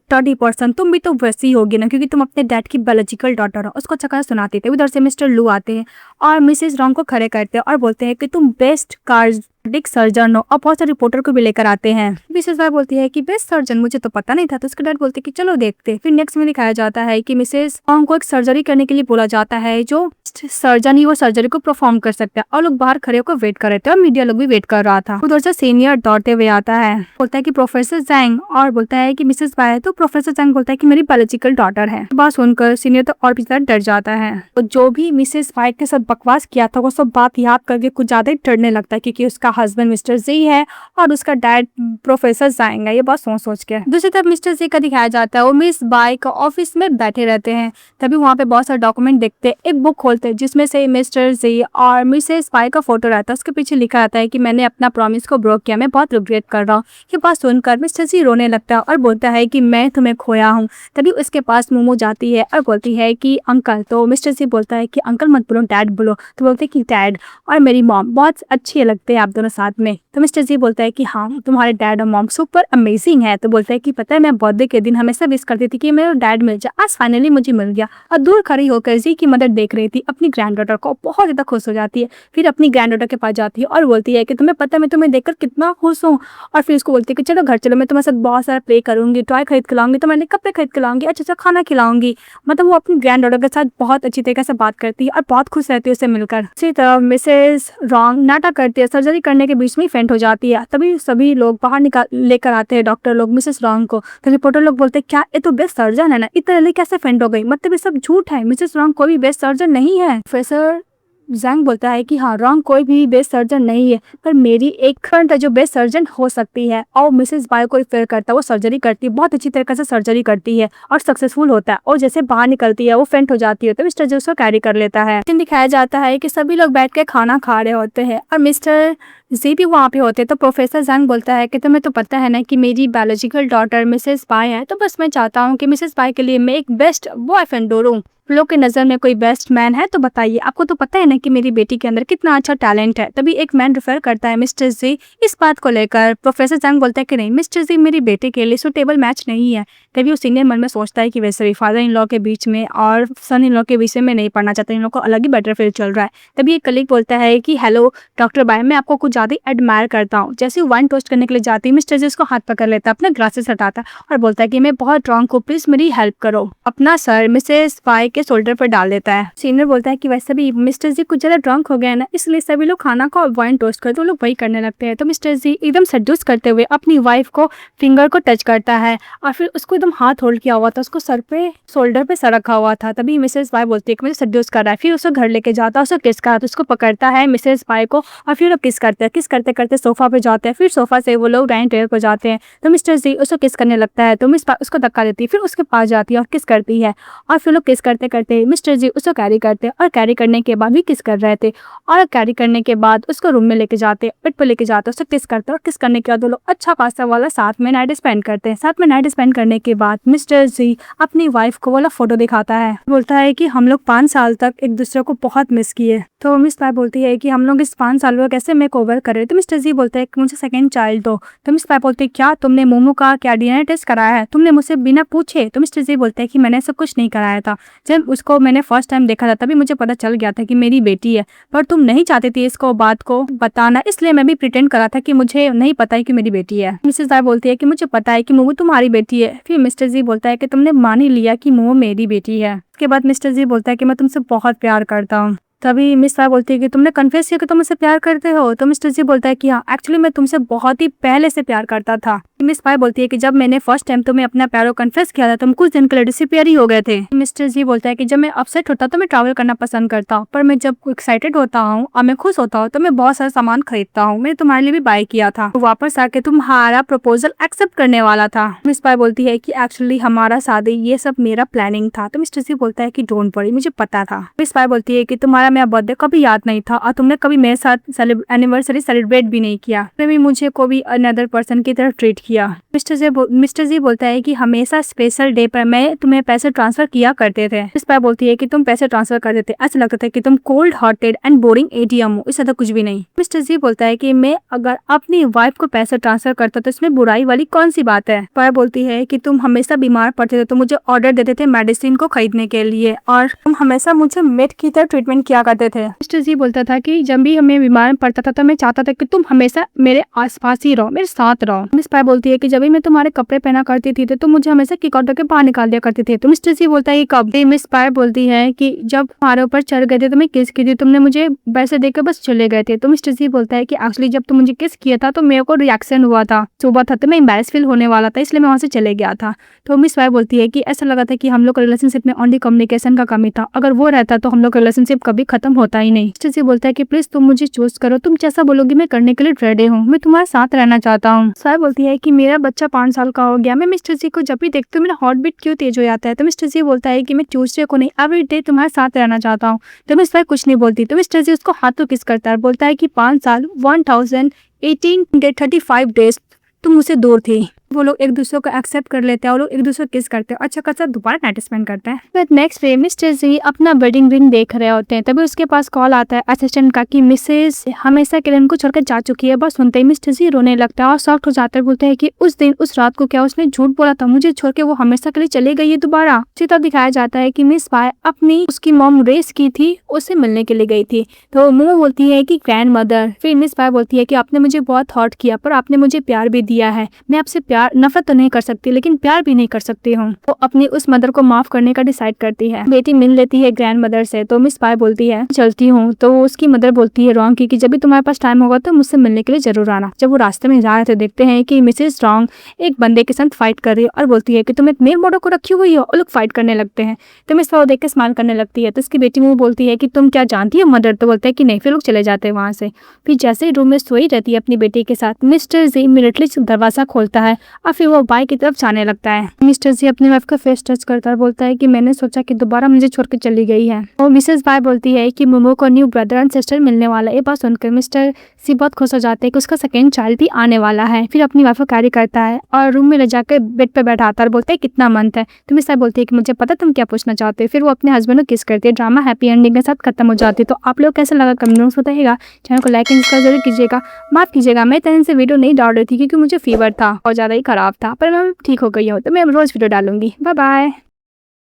30%, तुम भी तो वैसी होगी ना क्योंकि तुम अपने डैड की बायोलॉजिकल डॉटर हो। उसको चक्कर सुनाते थे। उधर से मिस्टर लू आते हैं और मिसेस रॉन्ग को खड़े करते हैं और बोलते हैं कि तुम बेस्ट कार्डिक सर्जन हो, और बहुत सारे रिपोर्टर को भी लेकर आते हैं। मिसेस बाय बोलती है कि बेस्ट सर्जन, मुझे तो पता नहीं था। तो उसके डैड बोलते हैं कि चलो देखते। फिर नेक्स्ट में दिखाया जाता है कि मिसेस रॉन्ग को एक सर्जरी करने के लिए बोला जाता है, जो सर्जन ही वो सर्जरी को परफॉर्म कर सकता है, और लोग बाहर खड़े होकर वेट कर रहे थे और मीडिया लोग भी वेट कर रहा था। उधर से सीनियर दौड़ते हुए आता है, बोलता है कि प्रोफेसर जैंग, और बोलता है कि मिसेस बाय है। तो प्रोफेसर जैंग बोलता है कि मेरी बायोलॉजिकल डॉटर है। बात सुनकर सीनियर तो और भी ज्यादा डर जाता है। तो जो भी मिसेस बाय के साथ बकवास किया था वो सब बात याद करके कुछ ज्यादा ही डरने लगता है, क्योंकि उसका हस्बैंड मिस्टर जी है और उसका डैड प्रोफेसर जैंग है। ये बात सोच के दूसरी तरफ मिस्टर जी का दिखाया जाता है, वो मिस बाय का ऑफिस में बैठे रहते हैं। तभी वहाँ पे बहुत सारे डॉक्यूमेंट देखते हैं, एक बुक खोलते हैं जिसमें से मिस्टर जी और मिसेस बाय का फोटो रहता है। उसके पीछे लिखा रहता है कि मैंने अपना प्रॉमिस को ब्रोक किया, मैं बहुत रिग्रेट कर रहा हूँ। ये बात सुनकर मिस्टर जी रोने लगता है और बोलता है कि मैं तुम्हें खोया हूँ। तभी उसके पास मोमो जाती है और बोलती है कि अंकल। तो मिस्टर जी बोलता है कि अंकल मत बोलो, डैड बोलो। तो बोलते हैं कि डैड और मेरी मॉम बहुत अच्छी लगते हैं आप दोनों। दोनों साथ में। तो मिस्टर जी बोलता है कि हाँ, तुम्हारे डैड और मॉम सुपर अमेजिंग है। तो बोलता है कि पता है, मैं बर्थडे के दिन हमेशा विश करती थी कि मेरा डैड मिल जाए, आज फाइनली मुझे मिल गया। और दूर खड़ी होकर जी की मदर देख रही थी अपनी ग्रैंड डॉटर को, बहुत ज्यादा खुश हो जाती है। फिर अपनी ग्रैंड डॉटर के पास जाती है और बोलती है कि तुम्हें पता है मैं तुम्हें देखकर कितना खुश हूँ। और फिर उसको बोलती है कि चलो घर चलो, मैं तुम्हारे साथ बहुत सारा प्ले करूंगी, टॉय खरीद खिलाऊंगी, तुम्हारे कपड़े खरीद खिलाऊंगी, अच्छा खाना खिलाऊंगी। मतलब वो अपनी ग्रैंड डॉटर के साथ बहुत अच्छी तरीके से बात करती है और बहुत खुश रहती है उसे मिलकर। इसी तरह मिसेस रॉन्ग नाटक करती है, सर्जरी करने के बीच में फेंट हो जाती है। तभी सभी लोग बाहर निकाल लेकर आते हैं डॉक्टर लोग मिसेस रॉन्ग को। तो रिपोर्टर लोग बोलते हैं क्या ये तो बेस्ट सर्जन है ना, इतना जल्दी कैसे फेंट हो गई, मतलब ये सब झूठ है, मिसेस रॉन्ग कोई भी बेस्ट सर्जन नहीं है। प्रोफेसर जैंग बोलता है कि हाँ, रॉन्ग कोई भी बेस्ट सर्जन नहीं है, पर मेरी एक फ्रेंड है जो बेस्ट सर्जन हो सकती है। और मिसेस बायो को रिफर करता है, वो सर्जरी करती है, बहुत अच्छी तरीके से सर्जरी करती है और सक्सेसफुल होता है। और जैसे बाहर निकलती है वो फेंट हो जाती है, तो मिस्टर जी उसको कैरी कर लेता है। दिखाया जाता है कि सभी लोग बैठ के खाना खा रहे होते हैं और मिस्टर जी भी वहाँ पे होते हैं। तो प्रोफेसर जैंग बोलता है कि तुम्हें तो पता है ना कि मेरी बायोलॉजिकल डॉटर मिसेस बाय है, तो बस मैं चाहता हूँ कि मिसेस बाय के लिए मैं एक बेस्ट बॉयफ्रेंड ढूंढूं। लोग की नज़र में कोई बेस्ट मैन है तो बताइए, आपको तो पता है ना कि मेरी बेटी के अंदर कितना अच्छा टैलेंट है। तभी एक मैन रेफर करता है मिस्टर जी इस बात को लेकर। प्रोफेसर जैंग बोलता है कि नहीं, मिस्टर जी मेरी बेटी के लिए सूटेबल मैच नहीं है। तभी वो सीनियर मन में सोचता है कि वैसे भी फादर इन लॉ के बीच में और सन इन लॉ के बीच में नहीं पढ़ना चाहता, इन लोग को अलग ही बेटर फील चल रहा है। तभी एक कलीग बोलता है कि हेलो डॉक्टर बाय, मैं आपको कुछ ज़्यादा एडमायर करता हूँ। जैसे वाइन टोस्ट करने के लिए जाती है, मिस्टर जी उसको हाथ पकड़ लेता है, अपना ग्लासेस हटाता है और बोलता है कि मैं बहुत ड्रॉन्ग हूँ, प्लीज मेरी हेल्प करो। अपना सर मिसेस बाय के शोल्डर पर डाल देता है। सीनियर बोलता है कि वैसे भी मिस्टर जी कुछ ज्यादा ड्रंक हो गए ना, इसलिए सभी लोग खाना को वाइन टोस्ट करते, वो लोग वही करने लगते हैं। तो मिस्टर जी एकदम सेड्यूस करते हुए अपनी वाइफ को फिंगर को टच करता है और फिर उसको एकदम हाथ होल्ड किया हुआ था, उसको सर पे शोल्डर पे सर रखा हुआ था। तभी मिसेस बाय बोलती है कि मुझे सेड्यूस कर रहा है। फिर उसको घर लेके जाता है, उसको किस करता है, उसको पकड़ता है मिसेस बाय को और फिर वो किस करते हैं। किस करते करते सोफा पे जाते हैं, फिर सोफा से वो लोग डाइनिंग टेबल पर जाते हैं। तो मिस्टर जी उसको किस करने लगता है, तो मिस उसको धक्का देती है, फिर उसके पास जाती है और किस करती है। और फिर लोग किस करते करते मिस्टर जी उसको कैरी करते और कैरी करने के बाद भी किस कर रहे थे। और कैरी करने के बाद उसको रूम में लेके जाते, बेड पर लेके जाते, उससे किस करते और किस करने के बाद वो लोग अच्छा खासा वाला साथ में नाइट स्पेंड करते हैं। साथ में नाइट स्पेंड करने के बाद मिस्टर जी अपनी वाइफ को वाला फोटो दिखाता है, बोलता है कि हम लोग 5 साल तक एक दूसरे को बहुत मिस किए। तो मिस बाय बोलती है कि हम लोग इस 5 साल में कैसे मेक ओवर कर रहे। तो मिस्टर जी बोलते हैं कि मुझे सेकंड चाइल्ड दो। तो मिस बाय बोलते हैं क्या तुमने मोमो का क्या डीएनए टेस्ट कराया है, तुमने मुझसे बिना पूछे। तो मिस्टर जी बोलते हैं कि मैंने सब कुछ नहीं कराया था, जब उसको मैंने फर्स्ट टाइम देखा था तभी मुझे पता चल गया था कि मेरी बेटी है, पर तुम नहीं चाहती थी इसको बात को बताना, इसलिए मैं भी प्रिटेंड करा था कि मुझे नहीं पता है कि मेरी बेटी है। मिसेस बाय बोलती है कि मुझे पता है कि मोमो तुम्हारी बेटी है। फिर मिस्टर जी बोलता है कि तुमने मान ही लिया कि मोमो मेरी बेटी है। उसके बाद मिस्टर जी बोलता है कि मैं तुमसे बहुत प्यार करता हूँ। तभी मिस बाय बोलती है कि तुमने कन्फेस किया कि तुम मुझसे प्यार करते हो। तो मिस्टर जी बोलता है कि हाँ, एक्चुअली मैं तुमसे बहुत ही पहले से प्यार करता था। मिस बाय बोलती है कि जब मैंने फर्स्ट टाइम तुम्हें अपना प्यार कन्फेस किया था तुम कुछ दिन के लिए डिसअपीयर ही हो गए थे। मिस्टर जी बोलता है कि जब मैं अपसेट होता तो मैं ट्रैवल करना पसंद करता हूँ, पर मैं जब एक्साइटेड होता हूँ और मैं खुश होता हूँ तो मैं बहुत सारा सामान खरीदता हूँ। मैंने तुम्हारे लिए भी बाय किया था, तो वापस आके तुम्हारा प्रपोजल एक्सेप्ट करने वाला था। मिस बाय बोलती है कि एक्चुअली हमारा शादी ये सब मेरा प्लानिंग था। तो मिस्टर जी बोलता है कि डोंट वरी, मुझे पता था। मिस बाय बोलती है कि तुम्हारा मेरा बर्थडे कभी याद नहीं था और तुमने कभी मेरे साथ एनिवर्सरी सेलिब्रेट भी नहीं किया, तुमने भी मुझे को भी अनदर पर्सन की तरह ट्रीट किया। मिस्टर जी बोलता है कि हमेशा स्पेशल डे पर मैं तुम्हें पैसे ट्रांसफर किया करते थे। मिस बाय बोलती है कि तुम पैसे ट्रांसफर करते थे, ऐसा लगता था कि तुम cold hearted and boring ATM हो, इससे तो कुछ भी नहीं। मिस्टर जी बोलता है कि मैं अगर अपनी वाइफ को पैसे ट्रांसफर करता तो इसमें बुराई वाली कौन सी बात है। बाय बोलती है कि तुम हमेशा बीमार पड़ते थे तो मुझे ऑर्डर देते थे मेडिसिन को खरीदने के लिए और तुम हमेशा मुझे मेड की तरह ट्रीटमेंट किया करते थे। मिस्टर जी बोलता था कि जब भी हमें बीमार पड़ता था तो मैं चाहता था कि तुम हमेशा मेरे आसपास ही रहो, मेरे साथ रहो। मिस बाय बोलती है कि जब भी मैं तुम्हारे कपड़े पहना करती थी तो मुझे हमेशा किक आउट करके बाहर निकाल दिया करते थे। तो मिस्टर जी बोलता है कि कब। मिस बाय बोलती है कि जब हमारे ऊपर चढ़ गए थे तो मैं किस की थी, तुमने मुझे वैसे देकर बस चले गए थे। तो मिस्टर जी बोलता है कि एक्चुअली जब तुम मुझे किस किया था तो मेरे को रिएक्शन हुआ था, सुबह था तो मैं एम्बैरेस फील होने वाला था, इसलिए मैं वहां से चले गया था। तो मिस बाय बोलती है कि ऐसा लगा था कि हम लोग रिलेशनशिप में ओनली कम्युनिकेशन का कमी था, अगर वो रहता तो हम लोग रिलेशनशिप कभी खत्म होता ही नहीं। मिस्टर जी बोलता है कि प्लीज तुम मुझे चूज करो, तुम जैसा बोलोगी मैं करने के लिए रेडी हूँ, मैं तुम्हारे साथ रहना चाहता हूँ। साय बोलती है कि मेरा बच्चा 5 साल का हो गया, मैं मिस्टर जी को जब भी देखती हूँ मेरा हार्ट बीट क्यों तेज हो जाता है। तो मिस्टर जी बोलता है कि मैं ट्यूसडे को नहीं एवरी डे तुम्हारे साथ रहना चाहता हूँ। तो मिस बाय कुछ नहीं बोलती। तो मिस्टर जी उसको हाथों किस करता है, बोलता है कि 5 साल 1018 35 डेज तुम मुझसे दूर थी, वो लोग एक दूसरे को एक्सेप्ट कर लेते हैं और लोग एक दूसरे को किस करते हैं, अच्छा खासा दोबारा नाइट स्पेंड करते हैं। फिर नेक्स्ट डे मिस्टर जी अपना वेडिंग रिंग देख रहे होते हैं, तभी उसके पास कॉल आता है असिस्टेंट का कि मिसेस हमेशा के लिए उनको छोड़कर जा चुकी है। बस सुनते ही मिस्टर जी रोने लगता है और सॉफ्ट हो जाते हैं, बोलते हैं कि उस दिन उस रात को क्या उसने झूठ बोला था, मुझे छोड़ के वो हमेशा के लिए चले गई है दोबारा। तब दिखाया जाता है कि मिस पाई अपनी उसकी मॉम रेस की थी, उससे मिलने के लिए गई थी। तो मोमो बोलती है कि ग्रैंड मदर। फिर मिस पाई बोलती है कि आपने मुझे बहुत हर्ट किया पर आपने मुझे प्यार भी दिया है, मैं आपसे प्यार नफरत तो नहीं कर सकती लेकिन प्यार भी नहीं कर सकती हूँ। तो अपनी उस मदर को माफ करने का डिसाइड करती है। बेटी मिल लेती है ग्रैंड मदर से, तो मिस पाई बोलती है चलती हूँ। तो उसकी मदर बोलती है रॉन्ग की कि जब भी तुम्हारे पास टाइम होगा तो मुझसे मिलने के लिए जरूर आना। जब वो रास्ते में जा रहे थे देखते हैं कि मिसेस रॉन्ग एक बंदे के साथ फाइट कर रही है और बोलती है कि तुम एक मेल मॉडल को रखी हुई हो, और लोग फाइट करने लगते हैं। तो मिस पाई देख के स्माइल करने लगती है। तो उसकी बेटी मुझे बोलती है कि तुम क्या जानती हो मदर, तो बोलते हैं कि नहीं। फिर लोग चले जाते हैं वहां से। फिर जैसे ही रूम में सोई रहती है अपनी बेटी के साथ, मिस्टर जी इमीडिएटली दरवाजा खोलता है और फिर वो बाई की तरफ जाने लगता है। मिस्टर जी अपनी वाइफ का फेस टच करता है, बोलता है कि मैंने सोचा कि दोबारा मुझे छोड़ के चली गई है। और मिसेस बाई बोलती है कि मोमो को न्यू ब्रदर एंड सिस्टर मिलने वाला है। ये बात सुनकर मिस्टर सी बहुत खुश हो जाते हैं कि उसका सेकेंड चाइल्ड भी आने वाला है। फिर अपनी वाइफ को कैरी करता है और रूम में ले जाकर बेड पे बैठाता है और बोलता है कितना मंथ है। तो मिस बाई बोलती है कि मुझे पता तुम क्या पूछना चाहते हो। फिर वो अपने हस्बैंड को किस करती है। ड्रामा हैप्पी एंडिंग के साथ खत्म हो जाती है। तो आप लोग कैसे लगा कमेंट में बताइएगा। चैनल को लाइक एंड सब्सक्राइब जरूर कीजिएगा। माफ कीजिएगा मैं तरह से वीडियो नहीं डाल रही थी क्योंकि मुझे फीवर था और ज़्यादा ही खराब था, पर मैं ठीक हो गई हूँ तो मैं रोज़ वीडियो डालूंगी। Bye bye.